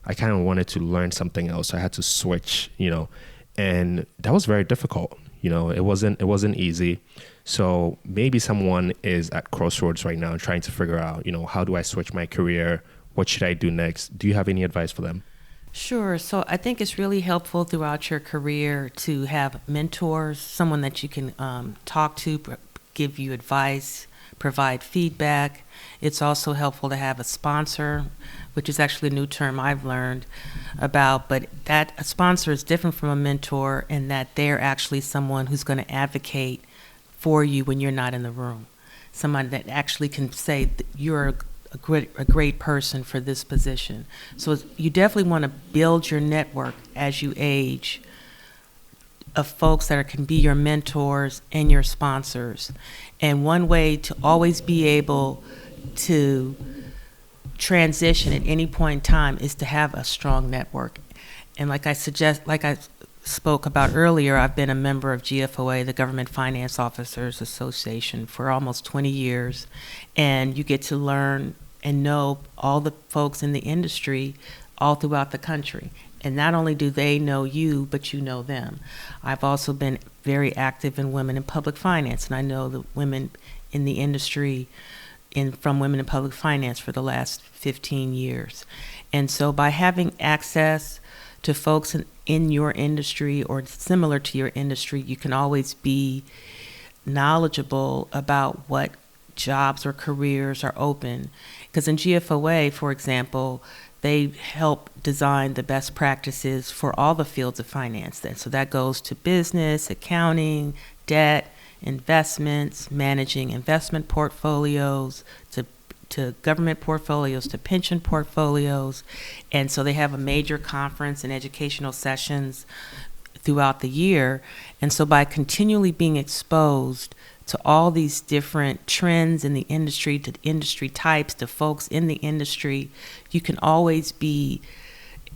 I kind of wanted to learn something else. So I had to switch, you know, and that was very difficult. You know, it wasn't easy. So maybe someone is at crossroads right now trying to figure out, you know, how do I switch my career? What should I do next? Do you have any advice for them? Sure. So I think it's really helpful throughout your career to have mentors, someone that you can talk to, give you advice, provide feedback. It's also helpful to have a sponsor, which is actually a new term I've learned about, but that a sponsor is different from a mentor in that they're actually someone who's going to advocate for you when you're not in the room. Someone that actually can say that you're a great person for this position. So you definitely want to build your network as you age, of folks that can be your mentors and your sponsors. And one way to always be able to transition at any point in time is to have a strong network. And like I spoke about earlier, I've been a member of GFOA, the Government Finance Officers Association, for almost 20 years. And you get to learn and know all the folks in the industry all throughout the country. And not only do they know you, but you know them. I've also been very active in women in public finance, and I know the women in the industry from Women in Public Finance for the last 15 years. And so by having access to folks in your industry or similar to your industry, you can always be knowledgeable about what jobs or careers are open. Because in GFOA, for example, they help design the best practices for all the fields of finance. So that goes to business, accounting, debt, investments, managing investment portfolios, to government portfolios, to pension portfolios. And so they have a major conference and educational sessions throughout the year. And so by continually being exposed to all these different trends in the industry, to industry types, to folks in the industry, you can always be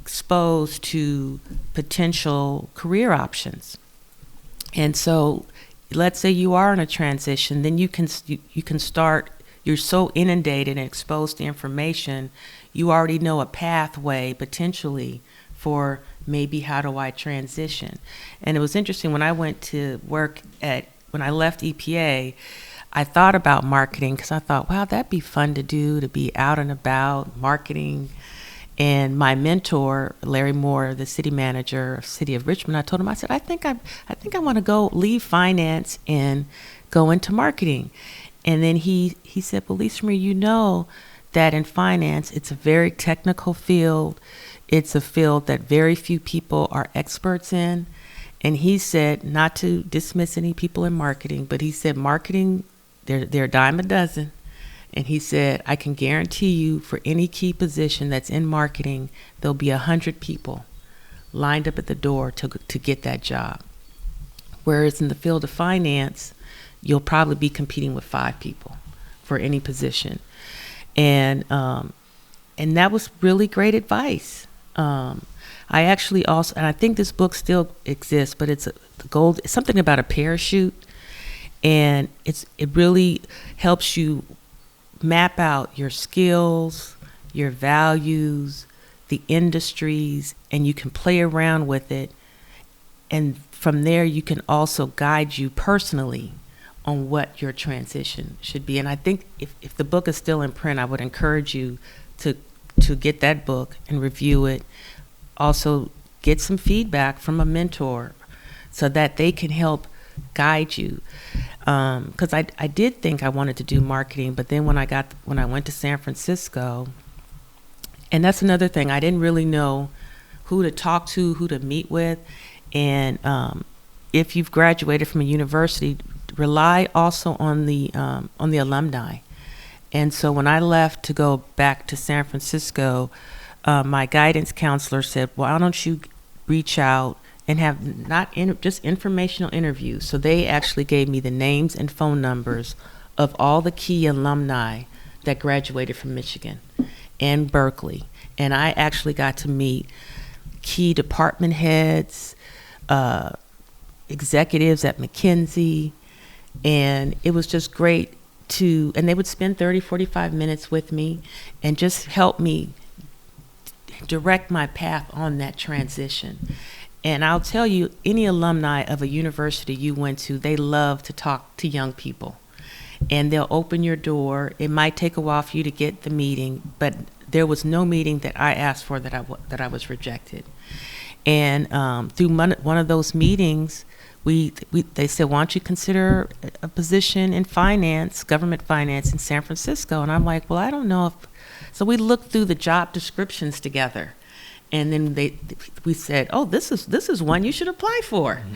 exposed to potential career options. And so let's say you are in a transition, then you can start, you're so inundated and exposed to information, you already know a pathway potentially for maybe how do I transition. And it was interesting when I went to work when I left EPA, I thought about marketing because I thought, wow, that'd be fun to do, to be out and about, marketing. And my mentor, Larry Moore, the city manager of City of Richmond, I told him, I said, I think I want to go leave finance and go into marketing. And then he said, well, Lisa Marie, you know that in finance, it's a very technical field. It's a field that very few people are experts in. And he said, not to dismiss any people in marketing, but he said, marketing, they're a dime a dozen. And he said, I can guarantee you for any key position that's in marketing, there'll be 100 people lined up at the door to get that job. Whereas in the field of finance, you'll probably be competing with 5 people for any position. And that was really great advice. I actually also, and I think this book still exists, but it's something about a parachute, and it really helps you map out your skills, your values, the industries, and you can play around with it. And from there, you can also guide you personally on what your transition should be. And I think if the book is still in print, I would encourage you to get that book and review it. Also, get some feedback from a mentor so that they can help guide you. Because I did think I wanted to do marketing, but then when I went to San Francisco, and that's another thing, I didn't really know who to talk to, who to meet with. And if you've graduated from a university, rely also on the alumni. And so when I left to go back to San Francisco, my guidance counselor said, why don't you reach out and have just informational interviews. So they actually gave me the names and phone numbers of all the key alumni that graduated from Michigan and Berkeley. And I actually got to meet key department heads, executives at McKinsey, and it was just great and they would spend 30, 45 minutes with me and just help me direct my path on that transition. And I'll tell you, any alumni of a university you went to, they love to talk to young people. And they'll open your door. It might take a while for you to get the meeting, but there was no meeting that I asked for that I was rejected. And through one of those meetings, they said, why don't you consider a position in finance, government finance in San Francisco? And I'm like, well, I don't know if. So we looked through the job descriptions together, and then we said, oh, this is one you should apply for. Mm-hmm.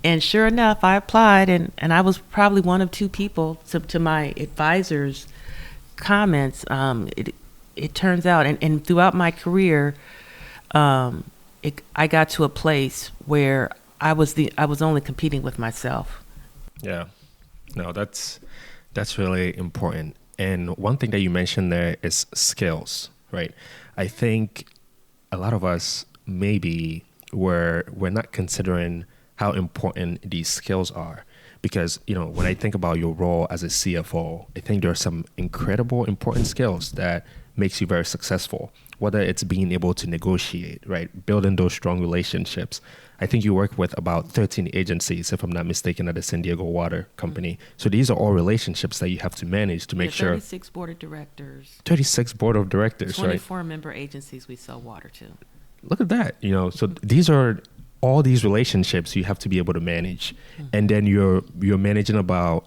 And sure enough, I applied, and I was probably one of 2 people to my advisor's comments. It turns out, and throughout my career, I got to a place where I was only competing with myself. Yeah. No, that's really important. And one thing that you mentioned there is skills, right? I think a lot of us maybe we're not considering how important these skills are. Because, when I think about your role as a CFO, I think there are some incredible important skills that makes you very successful, whether it's being able to negotiate, right? Building those strong relationships. I think you work with about 13 agencies, if I'm not mistaken, at the San Diego Water Company. So these are all relationships that you have to manage to make sure. 36 board of directors. 36 board of directors, 24 right? member agencies we sell water to. Look at that, so these are all these relationships you have to be able to manage. And then you're managing about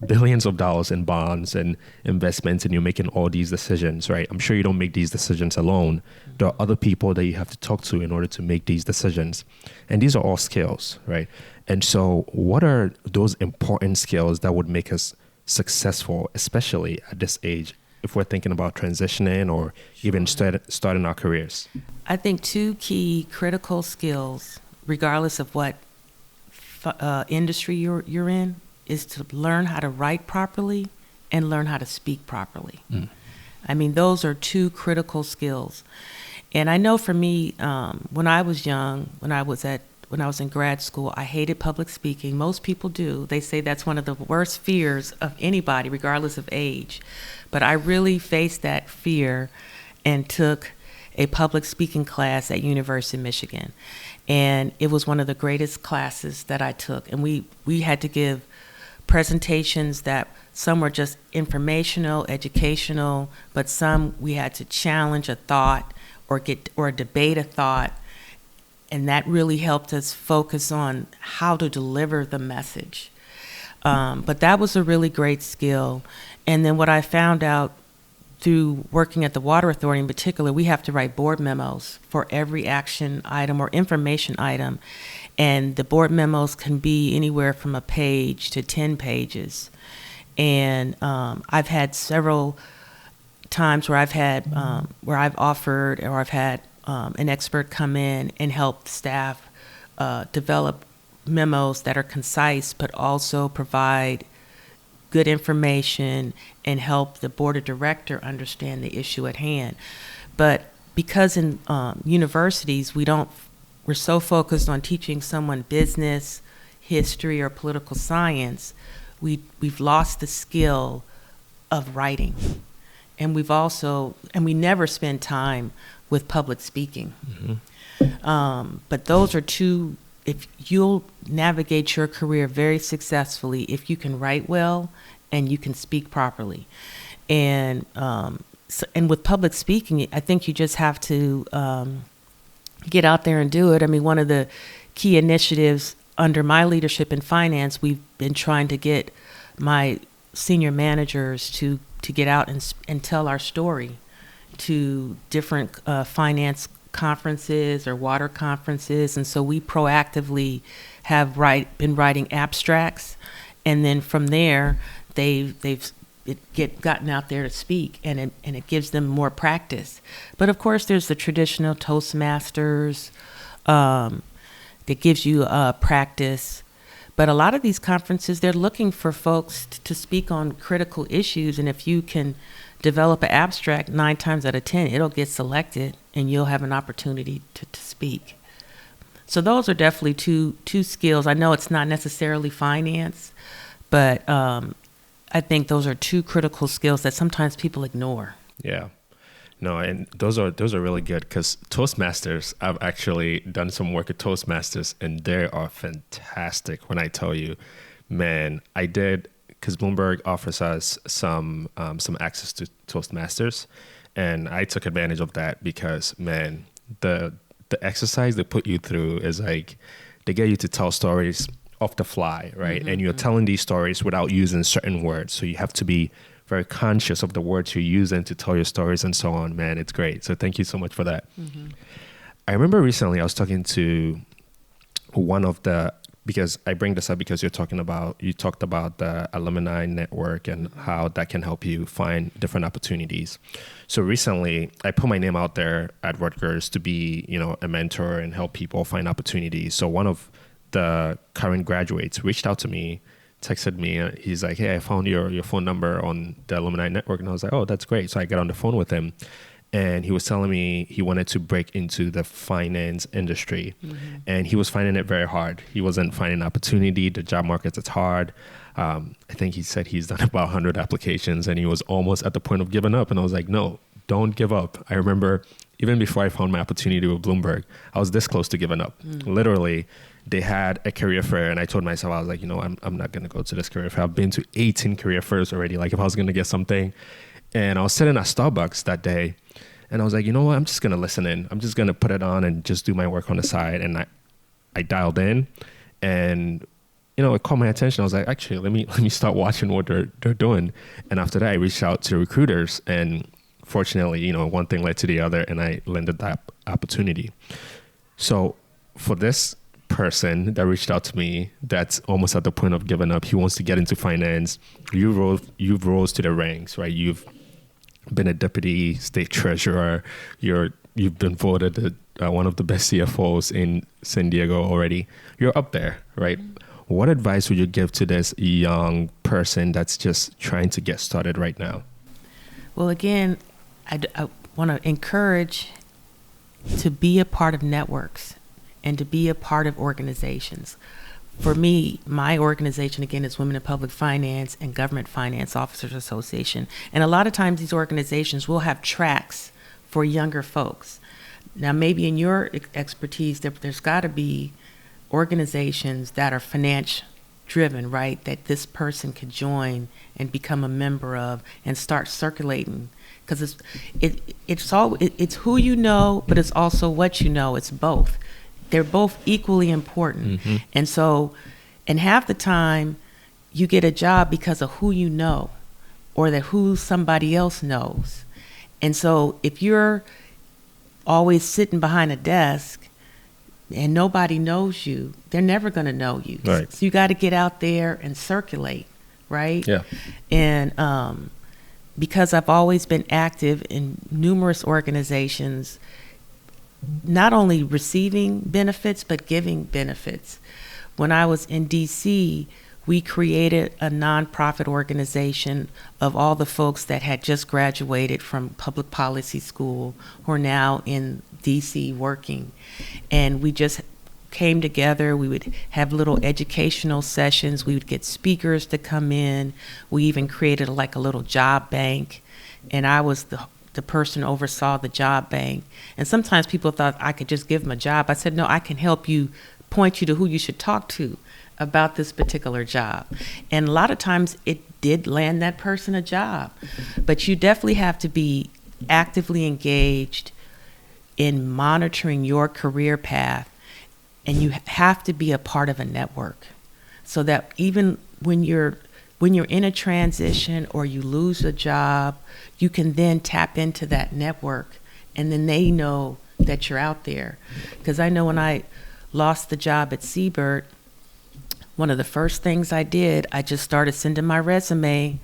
billions of dollars in bonds and investments, and you're making all these decisions, right? I'm sure you don't make these decisions alone. There are other people that you have to talk to in order to make these decisions. And these are all skills, right? And so what are those important skills that would make us successful, especially at this age, if we're thinking about transitioning or even starting our careers? I think two key critical skills, regardless of what industry you're in, is to learn how to write properly and learn how to speak properly. I mean, those are two critical skills. And I know for me, when I was young, when I was in grad school, I hated public speaking. Most people do. They say that's one of the worst fears of anybody, regardless of age. But I really faced that fear and took a public speaking class at University of Michigan. And it was one of the greatest classes that I took. And we had to give presentations that some were just informational, educational, but some we had to challenge a thought or debate a thought. And that really helped us focus on how to deliver the message. But that was a really great skill. And then what I found out through working at the Water Authority in particular, we have to write board memos for every action item or information item. And the board memos can be anywhere from a page to 10 pages. And I've had several times where I've offered or I've had an expert come in and help staff develop memos that are concise but also provide good information and help the board of director understand the issue at hand. But because in universities we're so focused on teaching someone business, history, or political science, we've lost the skill of writing. And we never spend time with public speaking. But those are two, if you'll navigate your career very successfully, if you can write well and you can speak properly. And with public speaking, I think you just have to get out there and do it. I mean, one of the key initiatives under my leadership in finance, we've been trying to get my senior managers to get out and tell our story to different finance conferences or water conferences. And so we proactively have been writing abstracts. And then from there, they've gotten out there to speak, and it gives them more practice. But of course, there's the traditional Toastmasters that gives you practice. But a lot of these conferences, they're looking for folks to speak on critical issues. And if you can develop an abstract 9 times out of 10, it'll get selected and you'll have an opportunity to speak. So those are definitely two skills. I know it's not necessarily finance, but I think those are two critical skills that sometimes people ignore. Yeah. No, and those are really good, because Toastmasters, I've actually done some work at Toastmasters, and they are fantastic. When I tell you, man, I did, because Bloomberg offers us some access to Toastmasters, and I took advantage of that because, man, the exercise they put you through is like, they get you to tell stories off the fly, right? And you're telling these stories without using certain words, so you have to be very conscious of the words you're using to tell your stories and so on. Man, it's great. So thank you so much for that. I remember recently I was talking to because I bring this up because you talked about the alumni network and how that can help you find different opportunities. So recently I put my name out there at Rutgers to be, a mentor and help people find opportunities. So one of the current graduates reached out to me, texted me. He's like, hey, I found your phone number on the alumni network. And I was like, oh, that's great. So I got on the phone with him. And he was telling me he wanted to break into the finance industry. And he was finding it very hard. He wasn't finding opportunity. The job market is hard. I think he said he's done about 100 applications and he was almost at the point of giving up. And I was like, no, don't give up. I remember even before I found my opportunity with Bloomberg, I was this close to giving up. Literally, they had a career fair and I told myself, I was like, I'm not going to go to this career fair. I've been to 18 career fairs already. Like if I was going to get something. And I was sitting at Starbucks that day and I was like, you know what? I'm just going to listen in. I'm just going to put it on and just do my work on the side. And I dialed in and, it caught my attention. I was like, actually, let me start watching what they're doing. And after that, I reached out to recruiters and fortunately, one thing led to the other and I landed that opportunity. So for this person that reached out to me, that's almost at the point of giving up. He wants to get into finance. You've rose to the ranks, right? You've been a deputy state treasurer. You've been voted one of the best CFOs in San Diego already. You're up there, right? What advice would you give to this young person that's just trying to get started right now? Well, again, I want to encourage to be a part of networks and to be a part of organizations. For me, my organization, again, is Women in Public Finance and Government Finance Officers Association. And a lot of times these organizations will have tracks for younger folks. Now, maybe in your expertise, there's got to be organizations that are finance driven, right? That this person could join and become a member of and start circulating. Because it's who you know, but it's also what you know. It's both. They're both equally important. And so, and half the time you get a job because of who you know or that who somebody else knows. And so if you're always sitting behind a desk and nobody knows you, they're never going to know you. Right. So you got to get out there and circulate, right? Yeah. And because I've always been active in numerous organizations, not only receiving benefits, but giving benefits. When I was in DC, we created a nonprofit organization of all the folks that had just graduated from public policy school who are now in DC working. And we just came together. We would have little educational sessions. We would get speakers to come in. We even created like a little job bank. And I was the person who oversaw the job bank. And sometimes people thought I could just give them a job. I said, no, I can help you, point you to who you should talk to about this particular job. And a lot of times it did land that person a job. But you definitely have to be actively engaged in monitoring your career path. And you have to be a part of a network so that even when you're in a transition or you lose a job, you can then tap into that network and then they know that you're out there. Because I know when I lost the job at Siebert, one of the first things I did, I just started sending my resume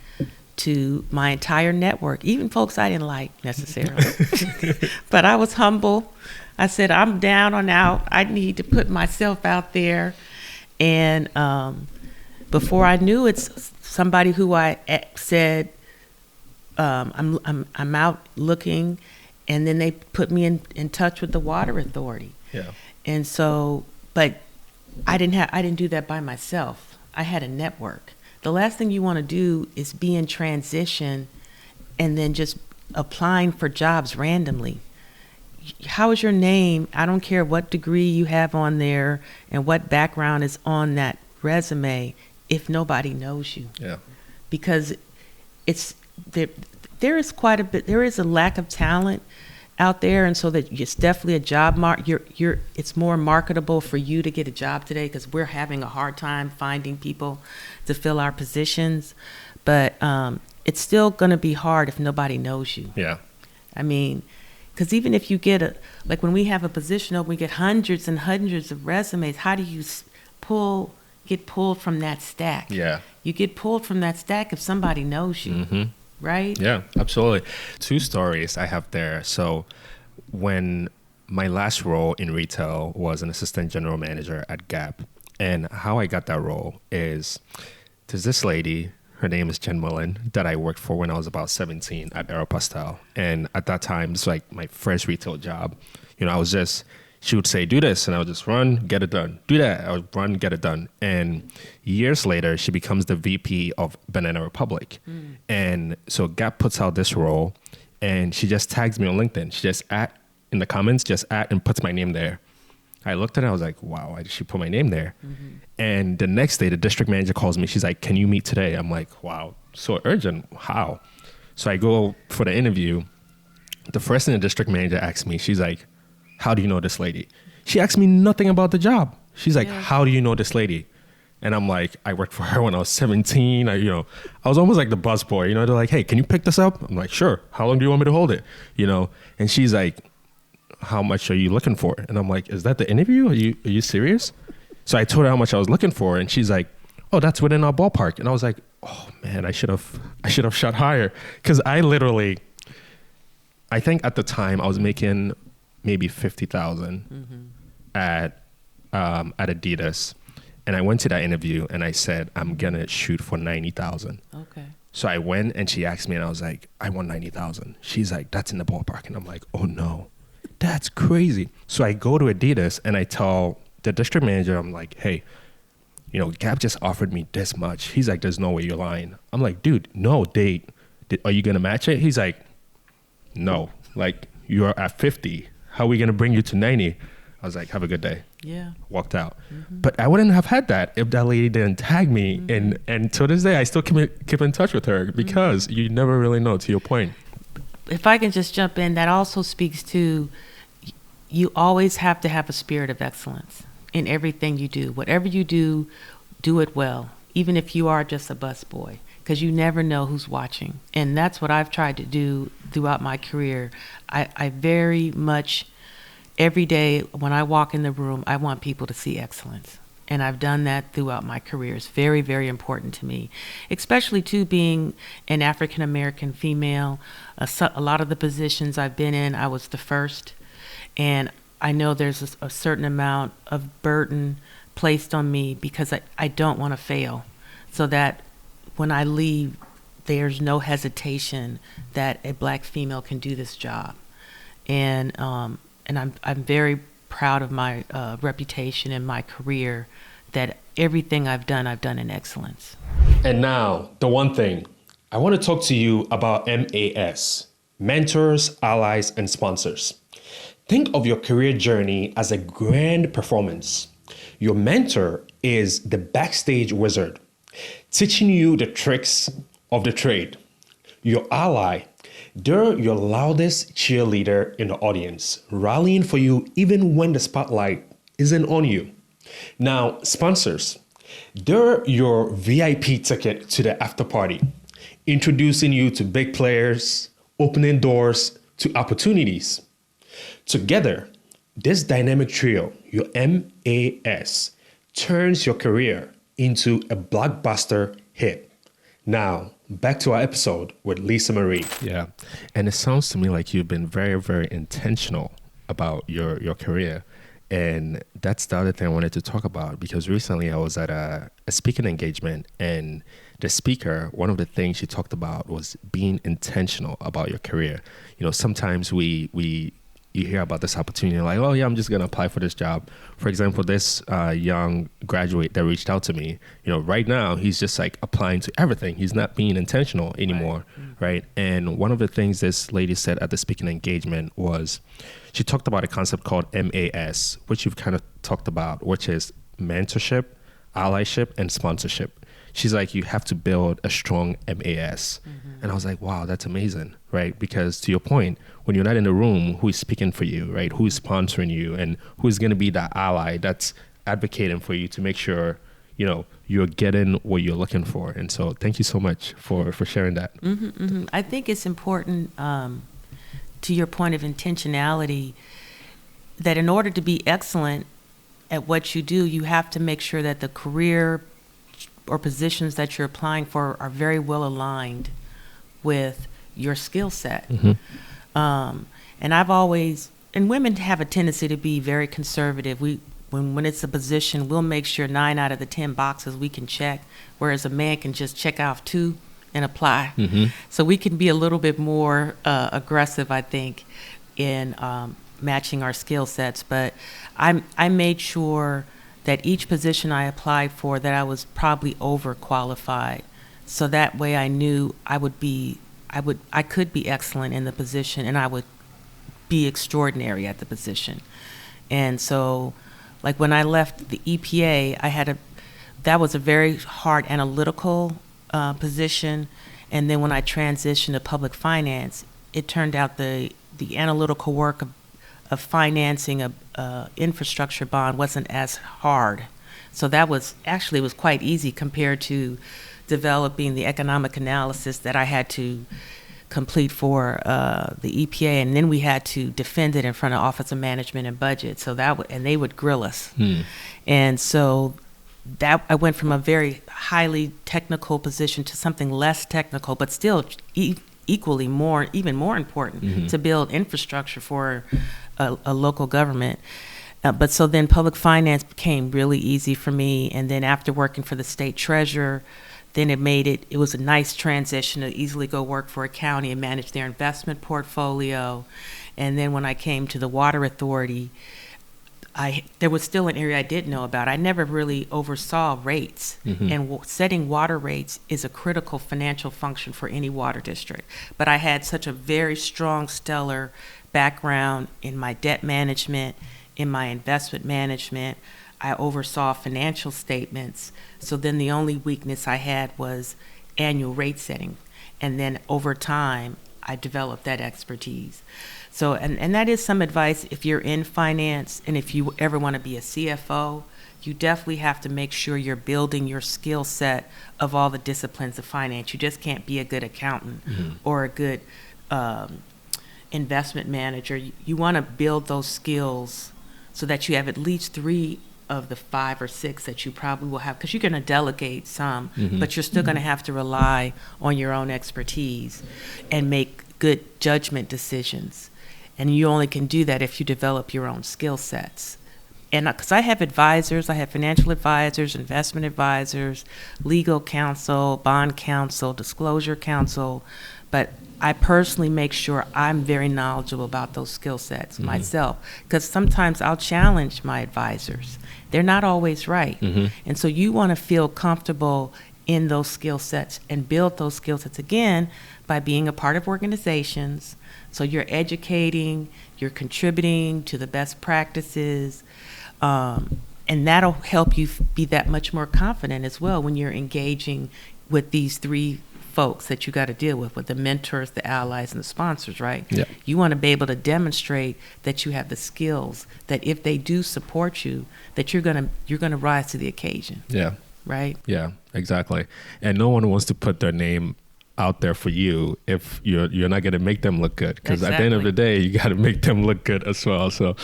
to my entire network, even folks I didn't like necessarily. But I was humble. I said, I'm down and out. I need to put myself out there. And before I knew it, somebody who I said, I'm out looking, and then they put me in touch with the water authority. Yeah. And so, but I didn't do that by myself. I had a network. The last thing you want to do is be in transition and then just applying for jobs randomly. How is your name? I don't care what degree you have on there and what background is on that resume if nobody knows you. Yeah. Because it's there is quite a bit, there is a lack of talent out there, and so that it's definitely a job it's more marketable for you to get a job today because we're having a hard time finding people to fill our positions. But it's still going to be hard if nobody knows you. Yeah. I mean, because even if you get like when we have a position open, we get hundreds and hundreds of resumes. How do you get pulled from that stack? Yeah. You get pulled from that stack if somebody knows you, right? Yeah, absolutely. 2 stories I have there. So when my last role in retail was an assistant general manager at Gap, And how I got that role is there's this lady, her name is Jen Mullen, that I worked for when I was about 17 at Aeropostale. And at that time, it's like my first retail job. She would say, do this, and I would just run, get it done. Do that, I would run, get it done. And years later, she becomes the VP of Banana Republic. And so Gap puts out this role, and she just tags me on LinkedIn. She just in the comments, and puts my name there. I looked at it, I was like, wow, why did she put my name there? And the next day, the district manager calls me. She's like, can you meet today? I'm like, wow, so urgent, how? So I go for the interview. The first thing the district manager asks me, she's like, how do you know this lady? She asked me nothing about the job. She's like, how do you know this lady? And I'm like, I worked for her when I was 17. I was almost like the busboy. They're like, hey, can you pick this up? I'm like, sure. How long do you want me to hold it? And she's like, how much are you looking for? And I'm like, is that the interview? Are you serious? So I told her how much I was looking for, and she's like, oh, that's within our ballpark. And I was like, oh man, I should have shot higher. Cause I think at the time I was making maybe 50,000 at Adidas. And I went to that interview and I said, I'm gonna shoot for 90,000. Okay. So I went and she asked me and I was like, I want 90,000. She's like, that's in the ballpark. And I'm like, oh no, that's crazy. So I go to Adidas and I tell the district manager, I'm like, hey, Gap just offered me this much. He's like, there's no way you're lying. I'm like, dude, no, are you gonna match it? He's like, no, like you're at 50. How are we gonna bring you to 90? I was like, have a good day. Yeah. Walked out. But I wouldn't have had that if that lady didn't tag me. And to this day, I still keep in touch with her because you never really know, to your point. If I can just jump in, that also speaks to you always have to have a spirit of excellence in everything you do. Whatever you do, do it well, even if you are just a busboy, because you never know who's watching. And that's what I've tried to do throughout my career. I very much, every day when I walk in the room, I want people to see excellence. And I've done that throughout my career. It's very, very important to me, especially too being an African-American female. A lot of the positions I've been in, I was the first. And I know there's a certain amount of burden placed on me because I don't want to fail, so that when I leave, there's no hesitation that a black female can do this job. And I'm very proud of my reputation and my career, that everything I've done in excellence. And now, the one thing. I want to talk to you about MAS, Mentors, Allies, and Sponsors. Think of your career journey as a grand performance. Your mentor is the backstage wizard, teaching you the tricks of the trade. Your ally, they're your loudest cheerleader in the audience, rallying for you even when the spotlight isn't on you. Now, sponsors, they're your VIP ticket to the after party, introducing you to big players, opening doors to opportunities. Together, this dynamic trio, your MAS, turns your career into a blockbuster hit. Now, back to our episode with Lisa Marie. Yeah. And it sounds to me like you've been very, very intentional about your career. And that's the other thing I wanted to talk about, because recently I was at a speaking engagement, and the speaker, one of the things she talked about was being intentional about your career. Sometimes you hear about this opportunity, like, oh yeah, I'm just gonna apply for this job. For example, this young graduate that reached out to me, right now he's just like applying to everything. He's not being intentional anymore, right? And one of the things this lady said at the speaking engagement was, she talked about a concept called MAS, which you've kind of talked about, which is mentorship, allyship, and sponsorship. She's like, you have to build a strong MAS. And I was like, wow, that's amazing, right? Because to your point, when you're not in the room, who is speaking for you, right? Who is sponsoring you, and who is going to be that ally that's advocating for you to make sure, you're getting what you're looking for. And so thank you so much for sharing that. I think it's important, to your point of intentionality, that in order to be excellent at what you do, you have to make sure that the career or positions that you're applying for are very well aligned with your skill set. And I've always, and women have a tendency to be very conservative. We when it's a position, we'll make sure 9 out of the 10 boxes we can check, whereas a man can just check off 2 and apply. So we can be a little bit more aggressive, I think, in matching our skill sets. But I made sure that each position I applied for, that I was probably overqualified. So that way I knew I could be excellent in the position, and I would be extraordinary at the position. And so, like when I left the EPA, that was a very hard analytical position. And then when I transitioned to public finance, it turned out the analytical work of financing a infrastructure bond wasn't as hard. So that was actually, it was quite easy compared to developing the economic analysis that I had to complete for the EPA, and then we had to defend it in front of Office of Management and Budget. So and they would grill us. And so that I went from a very highly technical position to something less technical, but still equally even more important to build infrastructure for a local government. But so then public finance became really easy for me, and then after working for the state treasurer, then it was a nice transition to easily go work for a county and manage their investment portfolio. And then when I came to the water authority, there was still an area I didn't know about. I never really oversaw rates, and setting water rates is a critical financial function for any water district. But I had such a very strong, stellar background in my debt management, in my investment management. I oversaw financial statements. So then the only weakness I had was annual rate setting. And then over time, I developed that expertise. So, and that is some advice if you're in finance, and if you ever want to be a CFO, you definitely have to make sure you're building your skill set of all the disciplines of finance. You just can't be a good accountant or a good investment manager. You want to build those skills so that you have at least 3 of the 5 or 6 that you probably will have, because you're going to delegate some, but you're still going to have to rely on your own expertise and make good judgment decisions. And you only can do that if you develop your own skill sets. And because I have advisors, I have financial advisors, investment advisors, legal counsel, bond counsel, disclosure counsel, but I personally make sure I'm very knowledgeable about those skill sets myself, because sometimes I'll challenge my advisors. They're not always right. And so you want to feel comfortable in those skill sets and build those skill sets again by being a part of organizations. So you're educating, you're contributing to the best practices, and that'll help you be that much more confident as well when you're engaging with these 3 folks that you got to deal with the mentors, the allies, and the sponsors, right? Yeah. You want to be able to demonstrate that you have the skills, that if they do support you, that you're gonna rise to the occasion. Yeah. Right? Yeah, exactly. And no one wants to put their name out there for you if you're not going to make them look good, because at the end of the day, you got to make them look good as well. So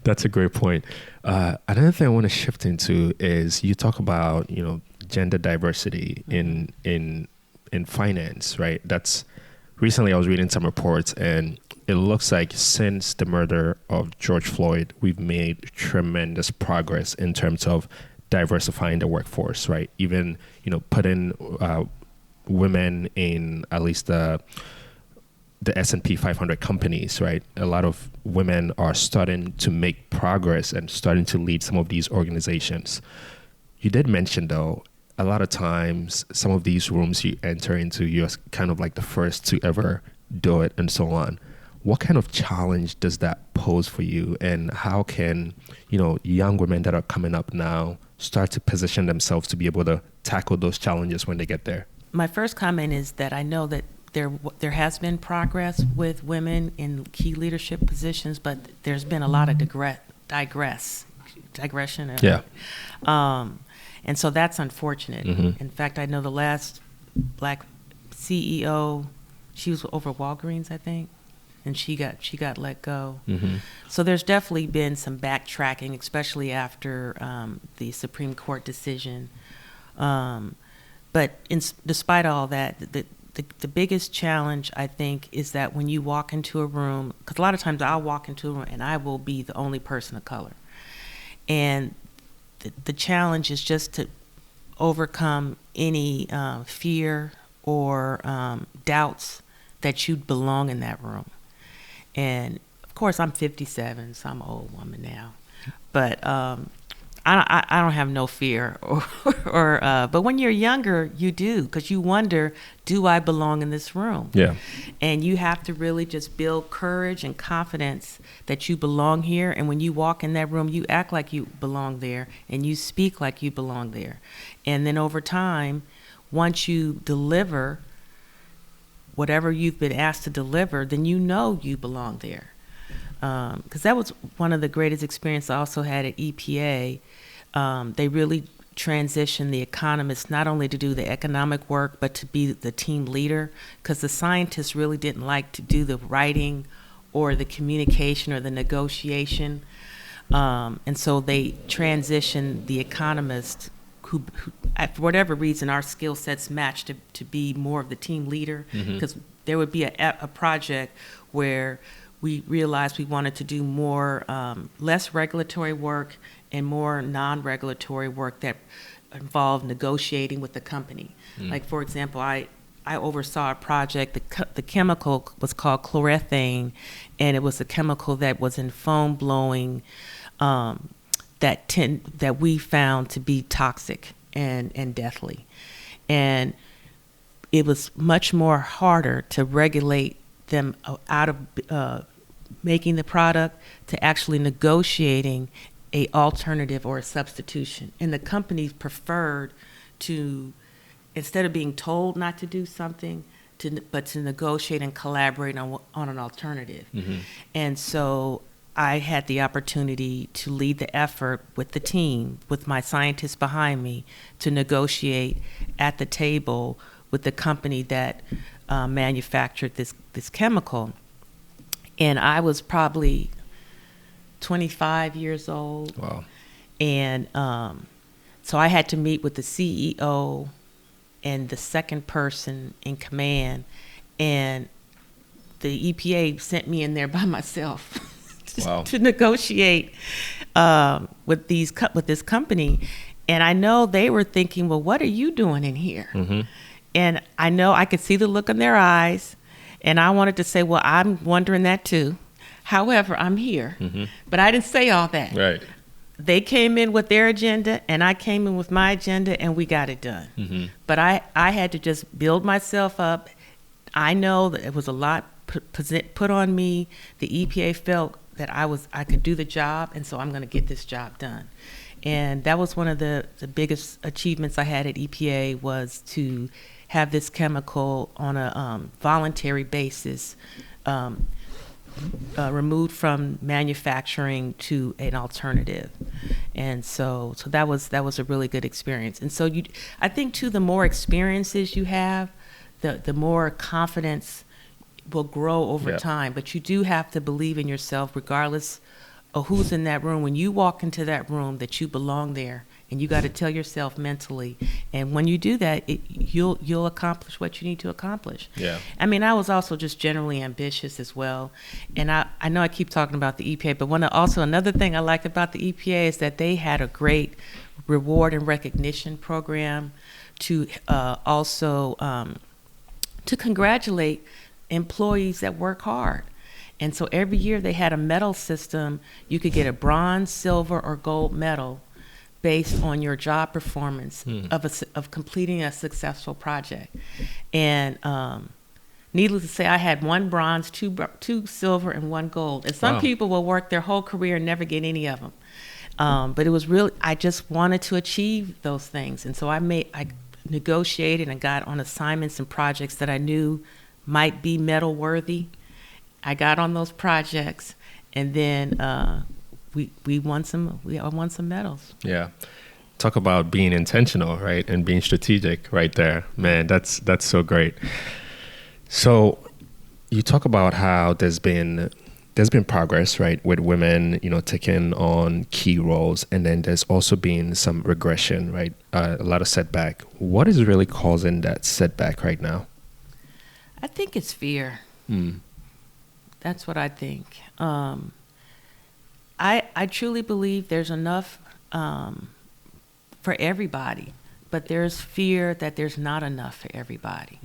that's a great point. Another thing I want to shift into is you talk about gender diversity in finance, right? That's recently I was reading some reports, and it looks like since the murder of George Floyd, we've made tremendous progress in terms of diversifying the workforce, right? Even putting women in at least the S&P 500 companies, right? A lot of women are starting to make progress and starting to lead some of these organizations. You did mention, though, a lot of times some of these rooms you enter into, you're kind of like the first to ever do it and so on. What kind of challenge does that pose for you? And how can, young women that are coming up now start to position themselves to be able to tackle those challenges when they get there? My first comment is that I know that there has been progress with women in key leadership positions, but there's been a lot of digression. Yeah. And so that's unfortunate. In fact, I know the last Black CEO, she was over Walgreens, I think, and she got let go. So there's definitely been some backtracking, especially after the Supreme Court decision. But despite all that, the biggest challenge, I think, is that when you walk into a room, because a lot of times I'll walk into a room and I will be the only person of color. And the challenge is just to overcome any fear or doubts that you belong in that room. And of course, I'm 57, so I'm an old woman now. But I don't have no fear, but when you're younger, you do, because you wonder, do I belong in this room? Yeah. And you have to really just build courage and confidence that you belong here. And when you walk in that room, you act like you belong there, and you speak like you belong there. And then over time, once you deliver whatever you've been asked to deliver, then you know you belong there. Because that was one of the greatest experiences I also had at EPA. They really transitioned the economists not only to do the economic work, but to be the team leader, because the scientists really didn't like to do the writing or the communication or the negotiation. And so they transitioned the economists who for whatever reason, our skill sets matched to be more of the team leader, because there would be a project where we realized we wanted to do more, less regulatory work and more non-regulatory work that involved negotiating with the company. Like, for example, I oversaw a project, the chemical was called chlorethane, and it was a chemical that was in foam blowing that we found to be toxic and deathly. And it was much more harder to regulate them out of making the product to actually negotiating a alternative or a substitution. And the companies preferred to, instead of being told not to do something, but to negotiate and collaborate on an alternative. And so I had the opportunity to lead the effort with the team, with my scientists behind me, to negotiate at the table with the company that manufactured this chemical. And I was probably 25 years old. Wow. And so I had to meet with the CEO and the second person in command. And the EPA sent me in there by myself Wow. to negotiate with this company. And I know they were thinking, well, what are you doing in here? And I know I could see the look in their eyes. And I wanted to say, well, I'm wondering that too. However, I'm here. But I didn't say all that. Right. They came in with their agenda, and I came in with my agenda, and we got it done. But I had to just build myself up. I know that it was a lot put on me. The EPA felt that I could do the job, and so I'm going to get this job done. And that was one of the biggest achievements I had at EPA, was to have this chemical on a voluntary basis removed from manufacturing to an alternative. And so that was a really good experience. And so I think too, the more experiences you have, the more confidence will grow over time. But you do have to believe in yourself, regardless of who's in that room. When you walk into that room, that you belong there. And you got to tell yourself mentally, and when you do that, you'll accomplish what you need to accomplish. Yeah. I mean, I was also just generally ambitious as well, and I know I keep talking about the EPA, but another thing I liked about the EPA is that they had a great reward and recognition program to also to congratulate employees that work hard. And so every year they had a medal system. You could get a bronze, silver, or gold medal based on your job performance of completing a successful project. And needless to say, I had 1 bronze, 2 silver, and 1 gold. And some people will work their whole career and never get any of them. But it was really, I just wanted to achieve those things. And so I negotiated and got on assignments and projects that I knew might be medal worthy. I got on those projects, and then we won some medals. Yeah. Talk about being intentional, right? And being strategic right there. Man, that's so great. So you talk about how there's been progress, right, with women, taking on key roles, and then there's also been some regression, right? A lot of setback. What is really causing that setback right now? I think it's fear. That's what I think. I truly believe there's enough for everybody, but there's fear that there's not enough for everybody.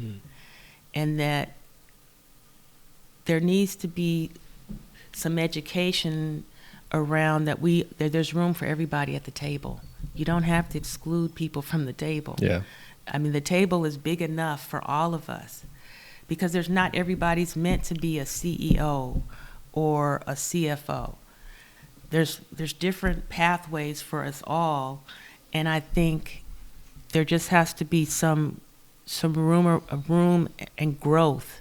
And that there needs to be some education around that there's room for everybody at the table. You don't have to exclude people from the table. Yeah. I mean, the table is big enough for all of us, because there's not everybody's meant to be a CEO or a CFO. There's different pathways for us all, and I think there just has to be some room and growth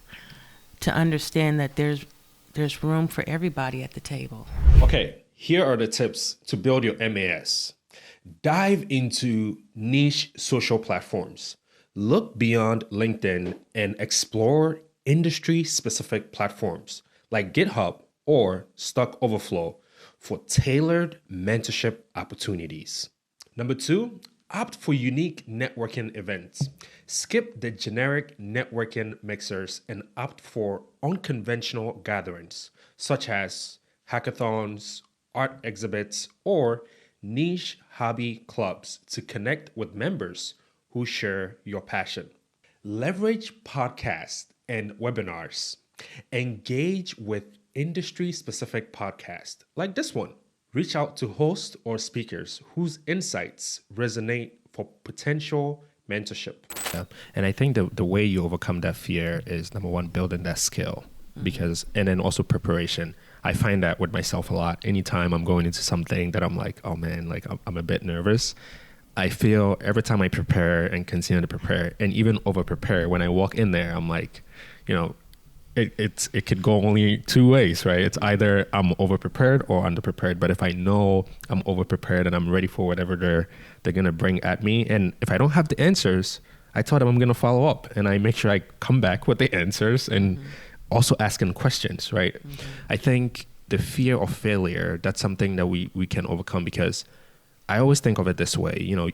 to understand that there's room for everybody at the table. Okay, here are the tips to build your MAS. Dive into niche social platforms. Look beyond LinkedIn and explore industry-specific platforms like GitHub or Stack Overflow for tailored mentorship opportunities. Number 2, opt for unique networking events. Skip the generic networking mixers and opt for unconventional gatherings, such as hackathons, art exhibits, or niche hobby clubs to connect with members who share your passion. Leverage podcasts and webinars. Engage with industry-specific podcasts like this one. Reach out to hosts or speakers whose insights resonate for potential mentorship. Yeah. And I think the way you overcome that fear is, number one, building that skill, because, and then also preparation. I find that with myself a lot. Anytime I'm going into something that I'm like, oh man, like I'm a bit nervous, I feel every time I prepare and continue to prepare and even over prepare, when I walk in there, I'm like, you know, it could go only two ways, right? It's either I'm over prepared or under prepared. But if I know I'm over prepared and I'm ready for whatever they're gonna bring at me, and if I don't have the answers, I tell them I'm gonna follow up, and I make sure I come back with the answers and also asking questions, right? I think the fear of failure, that's something that we can overcome, because I always think of it this way. You know,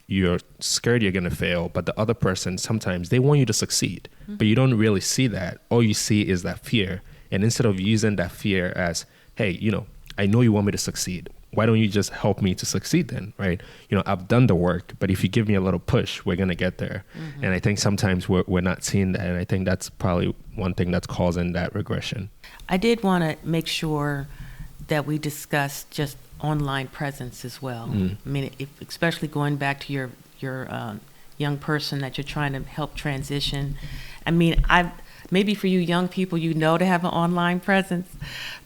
you're scared you're going to fail, but the other person, sometimes they want you to succeed, but you don't really see that. All you see is that fear. And instead of using that fear as, hey, you know, I know you want me to succeed. Why don't you just help me to succeed then, right? You know, I've done the work, but if you give me a little push, we're going to get there. And I think sometimes we're not seeing that. And I think that's probably one thing that's causing that regression. I did want to make sure that we discuss just online presence as well. I mean, especially going back to your young person that you're trying to help transition. I mean, maybe for you young people, you know, to have an online presence,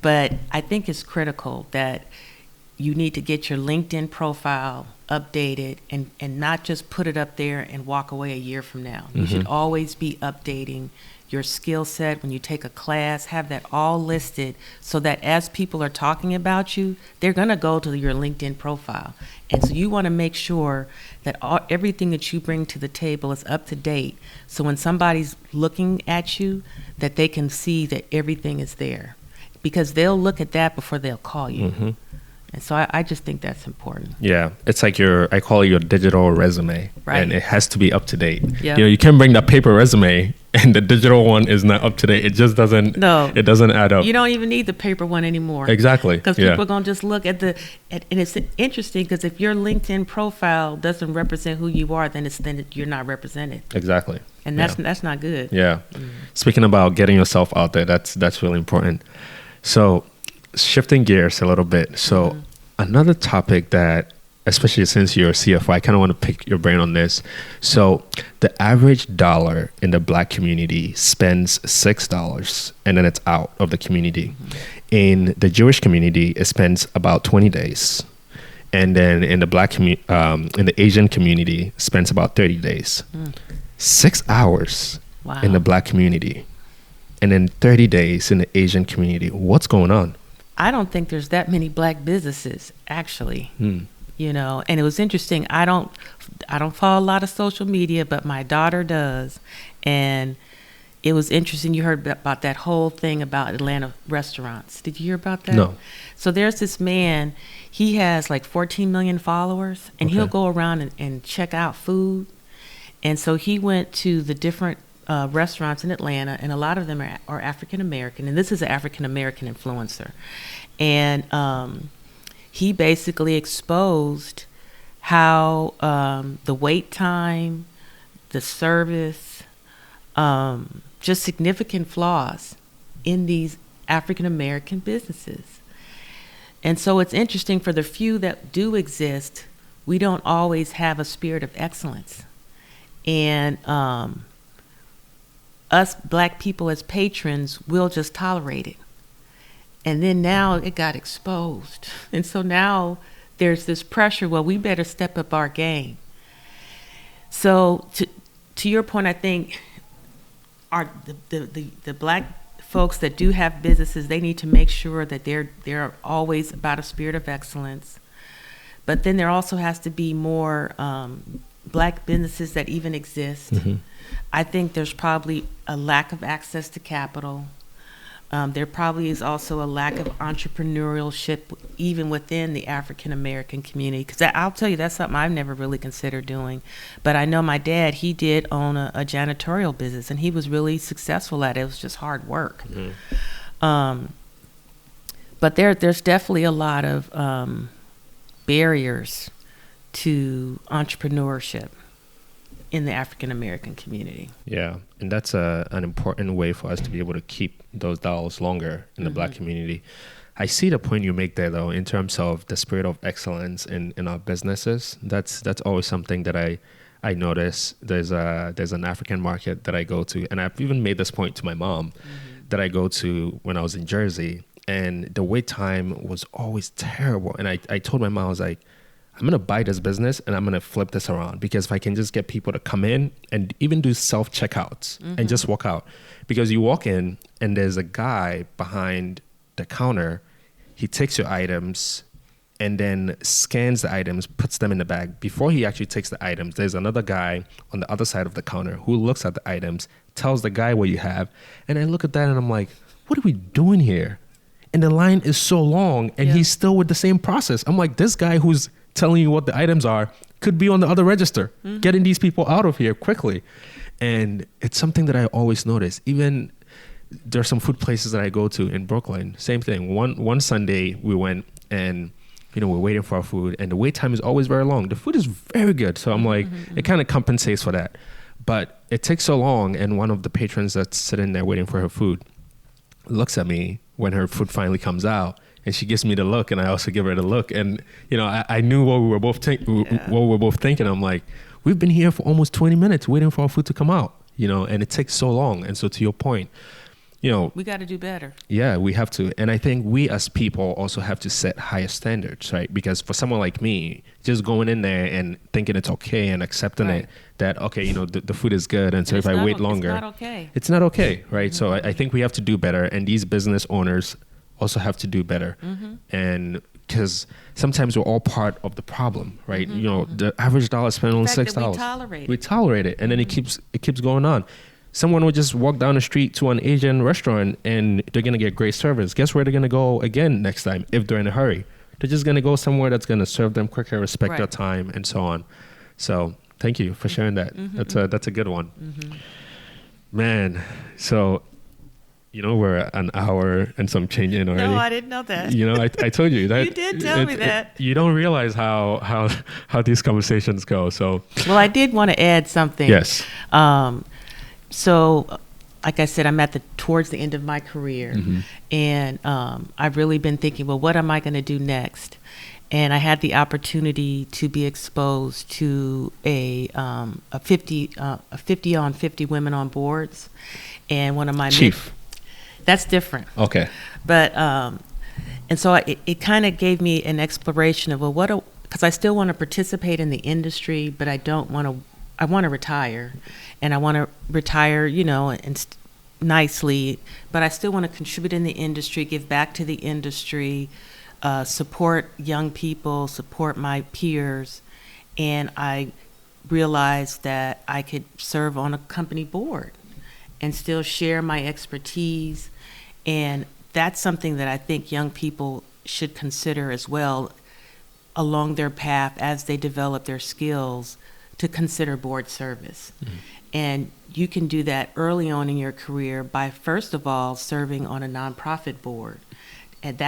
but I think it's critical that you need to get your LinkedIn profile updated and not just put it up there and walk away a year from now. You should always be updating your skill set. When you take a class, have that all listed so that as people are talking about you, they're going to go to your LinkedIn profile. And so you want to make sure that everything that you bring to the table is up to date. So when somebody's looking at you, that they can see that everything is there, because they'll look at that before they'll call you. And so I just think that's important. Yeah, it's like I call it your digital resume, Right. And it has to be up to date. Yep. You know, you can bring that paper resume and the digital one is not up to date. It just doesn't. No. It doesn't add up. You don't even need the paper one anymore. Exactly. Because Yeah. people are going to just look at and it's interesting because if your LinkedIn profile doesn't represent who you are, then you're not represented. Exactly. And that's not good. Yeah. Speaking about getting yourself out there, that's really important. So shifting gears a little bit. So another topic that, especially since you're a CFO, I kind of want to pick your brain on this. So the average dollar in the Black community spends $6 and then it's out of the community. In the Jewish community, it spends about 20 days. And then in the in the Asian community, spends about 30 days. 6 hours Wow. in the Black community. And then 30 days in the Asian community. What's going on? I don't think there's that many Black businesses, actually. You know, and it was interesting. I don't follow a lot of social media, but my daughter does. And it was interesting. You heard about that whole thing about Atlanta restaurants. Did you hear about that? No. So there's this man, he has like 14 million followers, and he'll go around and check out food. And so he went to the different restaurants in Atlanta, and a lot of them are African American, and this is an African American influencer. And he basically exposed how the wait time, the service, just significant flaws in these African American businesses. And so it's interesting, for the few that do exist, we don't always have a spirit of excellence. And us Black people as patrons will just tolerate it. And then now it got exposed. And so now there's this pressure, well, we better step up our game. So to your point, I think the Black folks that do have businesses, they need to make sure that they're always about a spirit of excellence. But then there also has to be more Black businesses that even exist. Mm-hmm. I think there's probably a lack of access to capital. There probably is also a lack of entrepreneurship even within the African American community. Because I'll tell you, that's something I've never really considered doing. But I know my dad, he did own a janitorial business, and he was really successful at it. It was just hard work. Mm-hmm. But there's definitely a lot of barriers to entrepreneurship in the African American community. Yeah, and that's an important way for us to be able to keep those dollars longer in the Black community. I see the point you make there, though, in terms of the spirit of excellence in our businesses. That's always something that I notice. There's an African market that I go to, and I've even made this point to my mom, that I go to when I was in Jersey, and the wait time was always terrible. And I told my mom, I was like, I'm going to buy this business and I'm going to flip this around, because if I can just get people to come in and even do self-checkouts and just walk out. Because you walk in and there's a guy behind the counter, he takes your items and then scans the items, puts them in the bag. Before he actually takes the items, there's another guy on the other side of the counter who looks at the items, tells the guy what you have. And I look at that and I'm like, what are we doing here? And the line is so long and he's still with the same process. I'm like, this guy who's telling you what the items are could be on the other register, getting these people out of here quickly. And it's something that I always notice. Even there's some food places that I go to in Brooklyn, same thing. One Sunday we went and, we're waiting for our food, and the wait time is always very long. The food is very good. So I'm like, it kind of compensates for that. But it takes so long, and one of the patrons that's sitting there waiting for her food looks at me when her food finally comes out, and she gives me the look, and I also give her the look. And, I knew what we were both thinking. I'm like, we've been here for almost 20 minutes waiting for our food to come out, and it takes so long. And so to your point, we got to do better. Yeah, we have to. And I think we as people also have to set higher standards, right? Because for someone like me, just going in there and thinking it's okay and accepting it, that, okay, the food is good. And so if I wait longer, it's not okay. It's not okay, right? So I think we have to do better. And these business owners also have to do better. And because sometimes we're all part of the problem, right? The average dollar spent on $6. We tolerate it. And then it keeps going on. Someone will just walk down the street to an Asian restaurant and they're going to get great service. Guess where they're going to go again next time if they're in a hurry? They're just going to go somewhere that's going to serve them quicker, respect their time, and so on. So thank you for sharing that. That's a good one. Man, so, we're an hour and some change in already. No, I didn't know that. I told you that. You did tell me that. You don't realize how these conversations go. So, well, I did want to add something. Yes. So, like I said, I'm towards the end of my career, and I've really been thinking, well, what am I going to do next? And I had the opportunity to be exposed to a 50 on 50 women on boards, and one of my chief. That's different. Okay. But and so it kind of gave me an exploration of, well, because I still want to participate in the industry, but I don't want to. I want to retire, and I want to retire, nicely, but I still want to contribute in the industry, give back to the industry, support young people, support my peers. And I realized that I could serve on a company board and still share my expertise. And that's something that I think young people should consider as well along their path as they develop their skills, to consider board service. And you can do that early on in your career by, first of all, serving on a nonprofit board And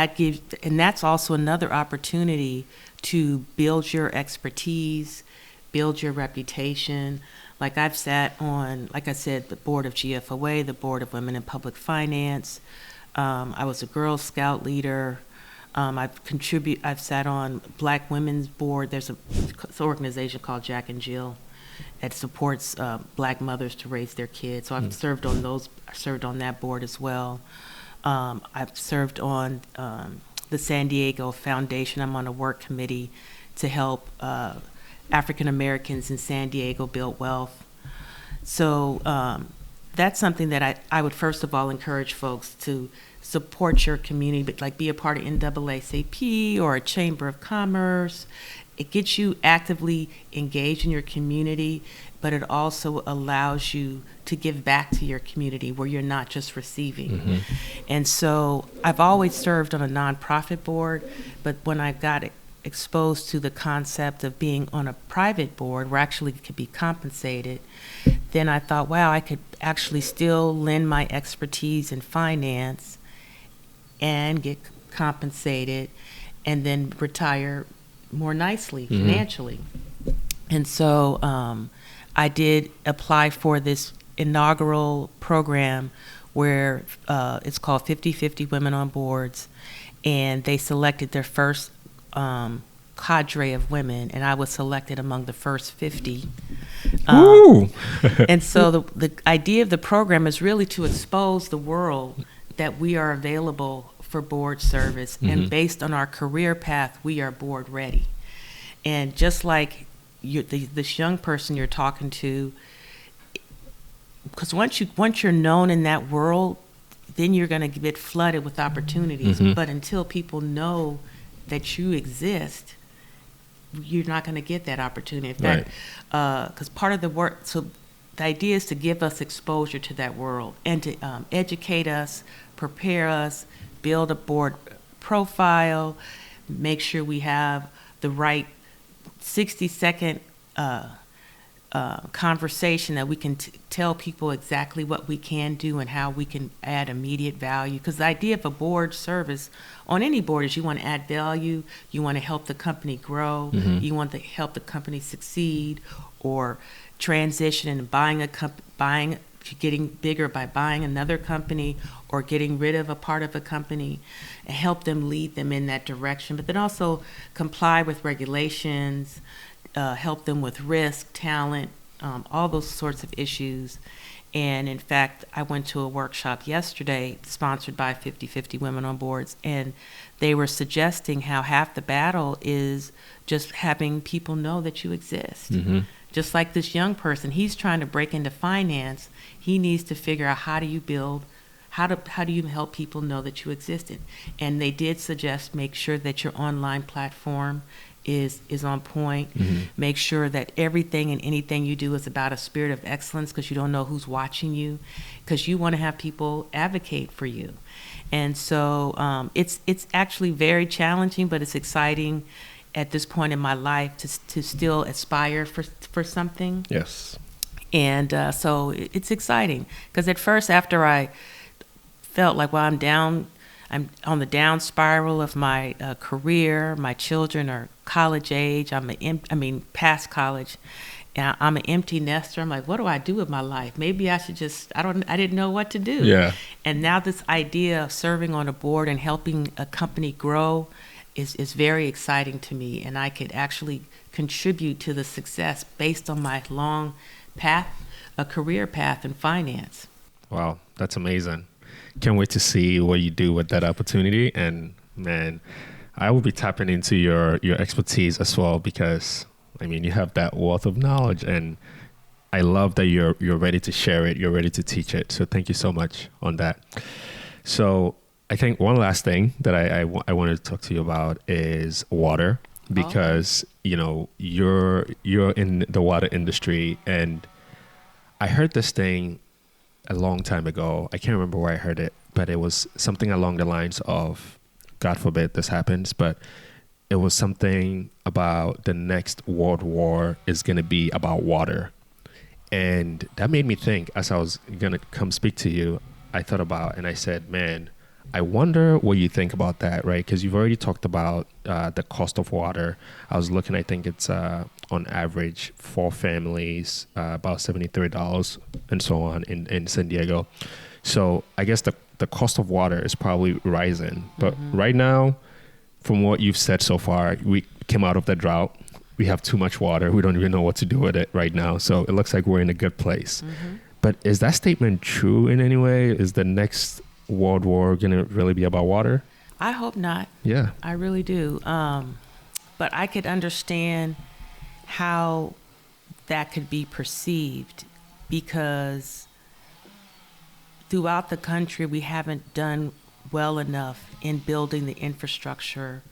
that's also another opportunity to build your expertise, build your reputation. Like I've sat on, like I said, the board of GFOA, the board of Women in Public Finance. I was a Girl Scout leader. I've sat on Black Women's Board. There's an organization called Jack and Jill that supports Black mothers to raise their kids. So I've served on that board as well. I've served on the San Diego Foundation. I'm on a work committee to help African Americans in San Diego build wealth. So that's something that I would first of all encourage folks to support your community, but like be a part of NAACP or a Chamber of Commerce. It gets you actively engaged in your community, but it also allows you to give back to your community where you're not just receiving. And so I've always served on a nonprofit board, but when I got exposed to the concept of being on a private board where actually could be compensated, then I thought, wow, I could actually still lend my expertise in finance and get compensated and then retire more nicely financially. And so I did apply for this inaugural program where it's called 50-50 Women on Boards, and they selected their first cadre of women, and I was selected among the first 50. And so the idea of the program is really to expose the world that we are available for board service, and based on our career path, we are board ready. And just like this young person you're talking to, because once you're known in that world, then you're going to get flooded with opportunities. But until people know that you exist, you're not going to get that opportunity. In fact, because part of the work, so the idea is to give us exposure to that world and to educate us, prepare us, build a board profile, make sure we have the right 60-second conversation that we can tell people exactly what we can do and how we can add immediate value. Because the idea of a board service on any board is you want to add value, you want to help the company grow, you want to help the company succeed or transition and getting bigger by buying another company or getting rid of a part of a company, and help them lead them in that direction. But then also comply with regulations, help them with risk, talent, all those sorts of issues. And in fact, I went to a workshop yesterday sponsored by 50-50 Women on Boards, and they were suggesting how half the battle is just having people know that you exist. Just like this young person, he's trying to break into finance. He needs to figure out how do you help people know that you exist. And they did suggest make sure that your online platform is on point. Make sure that everything and anything you do is about a spirit of excellence, because you don't know who's watching you, because you want to have people advocate for you. And so it's actually very challenging, but it's exciting at this point in my life to still aspire for something. Yes. And so it's exciting, because at first, after I felt like, well, I'm on the down spiral of my career. My children are college age. Past college. And I'm an empty nester. I'm like, what do I do with my life? Maybe I should I didn't know what to do. Yeah. And now this idea of serving on a board and helping a company grow is very exciting to me. And I could actually contribute to the success based on my long path, a career path in finance. Wow, that's amazing. Can't wait to see what you do with that opportunity. And man, I will be tapping into your expertise as well, because you have that wealth of knowledge, and I love that you're ready to share it. You're ready to teach it. So thank you so much on that. So I think one last thing that I wanted to talk to you about is water, because you're in the water industry, and I heard this thing a long time ago. I can't remember where I heard it, but it was something along the lines of, God forbid this happens, but it was something about the next world war is going to be about water. And that made me think, as I was going to come speak to you, I thought about, and I said, man, I wonder what you think about that, right? Because you've already talked about the cost of water. I was looking, I think it's on average for families about $73 and so on in San Diego. So I guess the cost of water is probably rising. But right now, from what you've said so far, we came out of the drought. We have too much water. We don't even know what to do with it right now. So it looks like we're in a good place. But is that statement true in any way? Is the next World War going to really be about water? I hope not. Yeah. I really do. But I could understand how that could be perceived, because throughout the country, we haven't done well enough in building the infrastructure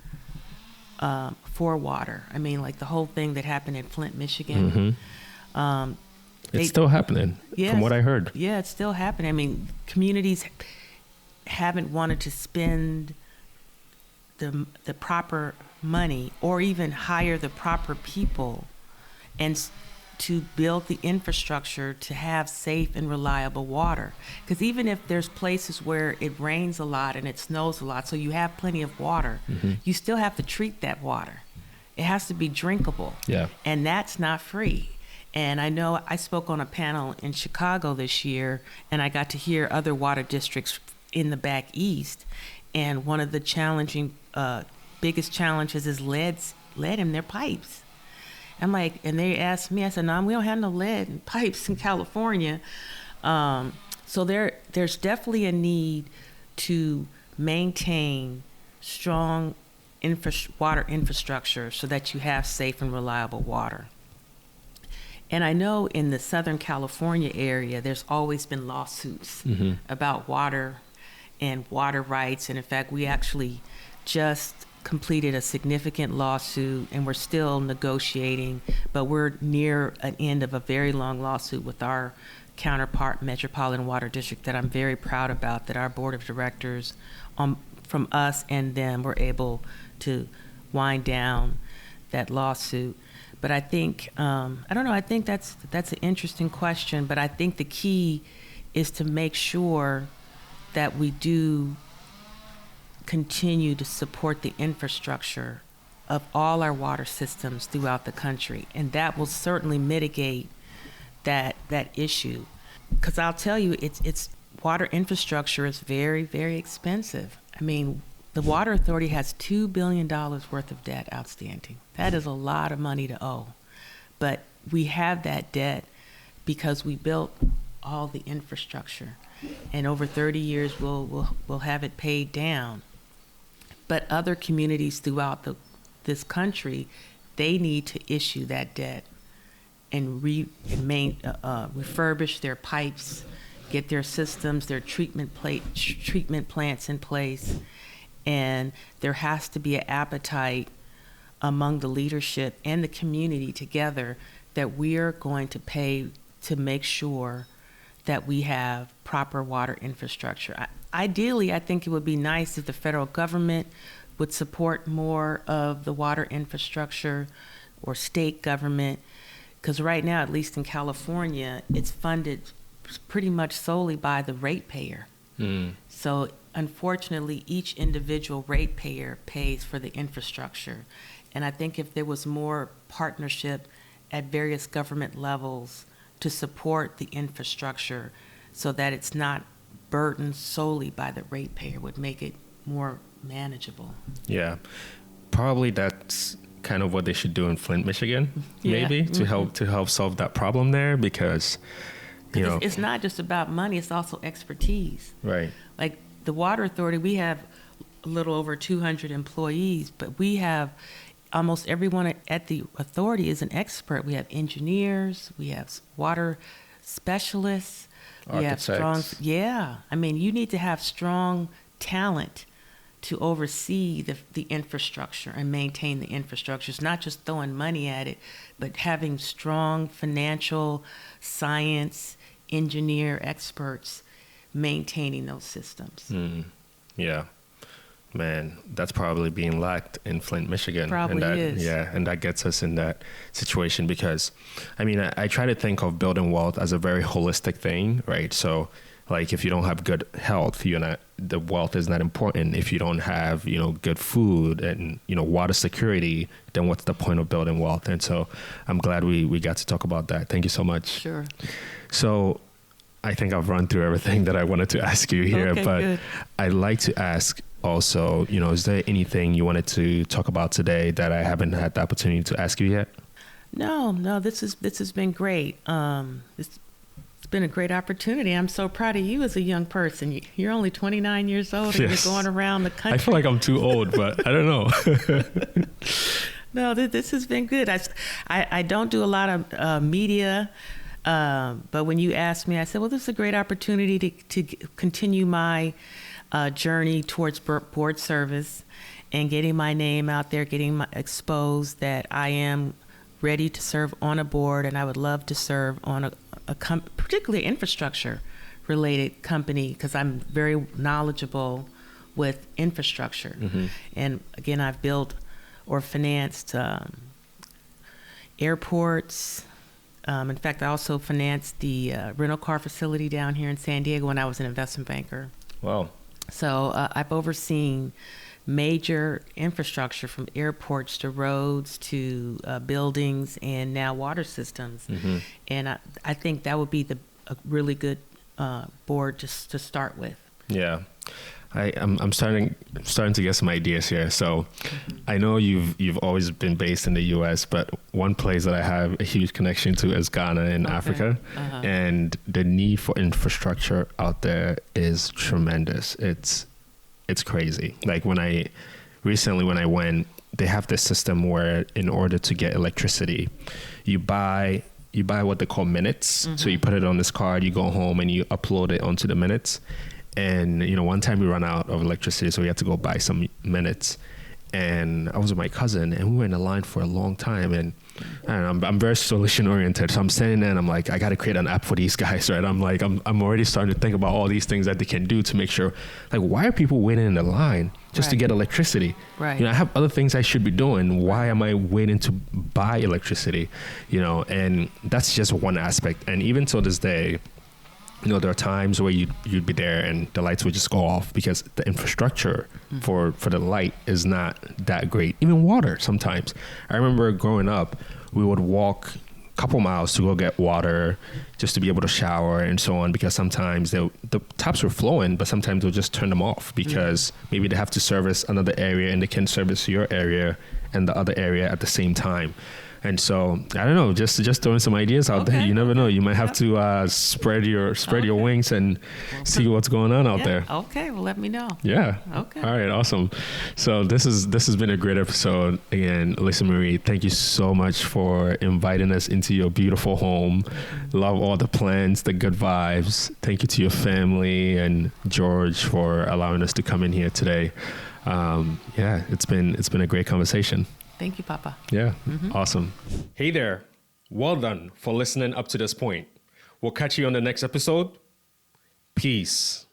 for water. I mean, like the whole thing that happened in Flint, Michigan. It's still happening, from what I heard. Yeah, it's still happening. I mean, communities haven't wanted to spend the proper money or even hire the proper people to build the infrastructure to have safe and reliable water. Because even if there's places where it rains a lot and it snows a lot, so you have plenty of water, you still have to treat that water. It has to be drinkable. Yeah. And that's not free. And I know I spoke on a panel in Chicago this year, and I got to hear other water districts in the back east. And one of the biggest challenges is lead in their pipes. I'm like, and they asked me, I said, no, we don't have no lead in pipes in California. So there's definitely a need to maintain strong water infrastructure so that you have safe and reliable water. And I know in the Southern California area, there's always been lawsuits about water and water rights. And in fact, we actually just completed a significant lawsuit, and we're still negotiating, but we're near an end of a very long lawsuit with our counterpart, Metropolitan Water District, that I'm very proud about, that our board of directors, from us and them, were able to wind down that lawsuit. But I think, I don't know, I think that's an interesting question, but I think the key is to make sure that we do continue to support the infrastructure of all our water systems throughout the country. And that will certainly mitigate that issue. Because I'll tell you, it's water infrastructure is very, very expensive. I mean, the Water Authority has $2 billion worth of debt outstanding. That is a lot of money to owe. But we have that debt because we built all the infrastructure. And over 30 years, we'll have it paid down. But other communities throughout this country, they need to issue that debt and refurbish their pipes, get their systems, their treatment plants in place. And there has to be an appetite among the leadership and the community together that we are going to pay to make sure that we have proper water infrastructure. Ideally, I think it would be nice if the federal government would support more of the water infrastructure, or state government, because right now, at least in California, it's funded pretty much solely by the ratepayer. So unfortunately, each individual ratepayer pays for the infrastructure. And I think if there was more partnership at various government levels to support the infrastructure so that it's not burdened solely by the ratepayer, would make it more manageable. Yeah. Probably that's kind of what they should do in Flint, Michigan, maybe, to help solve that problem there, because it's not just about money, it's also expertise. Right. Like the Water Authority, we have a little over 200 employees, but we have almost everyone at the authority is an expert. We have engineers, we have water specialists, architects. we have strong, I mean, you need to have strong talent to oversee the infrastructure and maintain the infrastructure. It's not just throwing money at it, but having strong financial, science, engineer experts maintaining those systems. Yeah. Man, that's probably being lacked in Flint, Michigan. Probably is. Yeah, and that gets us in that situation because, I mean, I try to think of building wealth as a very holistic thing, right? So Like if you don't have good health, the wealth is not important. If you don't have, good food and, water security, then what's the point of building wealth? And so I'm glad we got to talk about that. Thank you so much. Sure. So I think I've run through everything that I wanted to ask you here, Okay, but good. I'd like to ask also, is there anything you wanted to talk about today that I haven't had the opportunity to ask you yet? No, this has been great. It's been a great opportunity. I'm so proud of you as a young person. You're only 29 years old and Yes. you're going around the country. I feel like I'm too old, but I don't know. No, this has been good. I don't do a lot of media, but when you asked me, I said, well, this is a great opportunity to continue my journey towards board service and getting my name out there, getting exposed that I am ready to serve on a board, and I would love to serve on particularly infrastructure-related company because I'm very knowledgeable with infrastructure. Mm-hmm. And again, I've built or financed airports. In fact, I also financed the rental car facility down here in San Diego when I was an investment banker. Wow. So I've overseen major infrastructure from airports to roads to buildings and now water systems. Mm-hmm. And I think that would be a really good board just to start with. Yeah. I'm starting to get some ideas here. So I know you've always been based in the US, but one place that I have a huge connection to is Ghana in Africa. Uh-huh. And the need for infrastructure out there is tremendous. It's crazy. Like when I went, they have this system where in order to get electricity, you buy what they call minutes. Mm-hmm. So you put it on this card, you go home and you upload it onto the minutes. And, one time we ran out of electricity, so we had to go buy some minutes. And I was with my cousin, and we were in a line for a long time. And I'm very solution oriented. So I'm standing there and I'm like, I got to create an app for these guys, right? I'm like, I'm already starting to think about all these things that they can do to make sure, like, why are people waiting in the line just to Right. get electricity? Right. I have other things I should be doing. Why am I waiting to buy electricity? And that's just one aspect. And even to this day, there are times where you'd be there and the lights would just go off because the infrastructure for the light is not that great. Even water sometimes. I remember growing up, we would walk a couple miles to go get water just to be able to shower and so on, because sometimes the taps were flowing, but sometimes they'll just turn them off because maybe they have to service another area and they can service your area and the other area at the same time. And so I don't know, just throwing some ideas out there. You never know. You might have to spread your wings and see what's going on out there. Okay, well, let me know. Yeah. Okay. All right. Awesome. So this has been a great episode. Again, Lisa Marie, thank you so much for inviting us into your beautiful home. Love all the plans, the good vibes. Thank you to your family and George for allowing us to come in here today. It's been a great conversation. Thank you, Papa. Yeah. Awesome. Hey there. Well done for listening up to this point. We'll catch you on the next episode. Peace.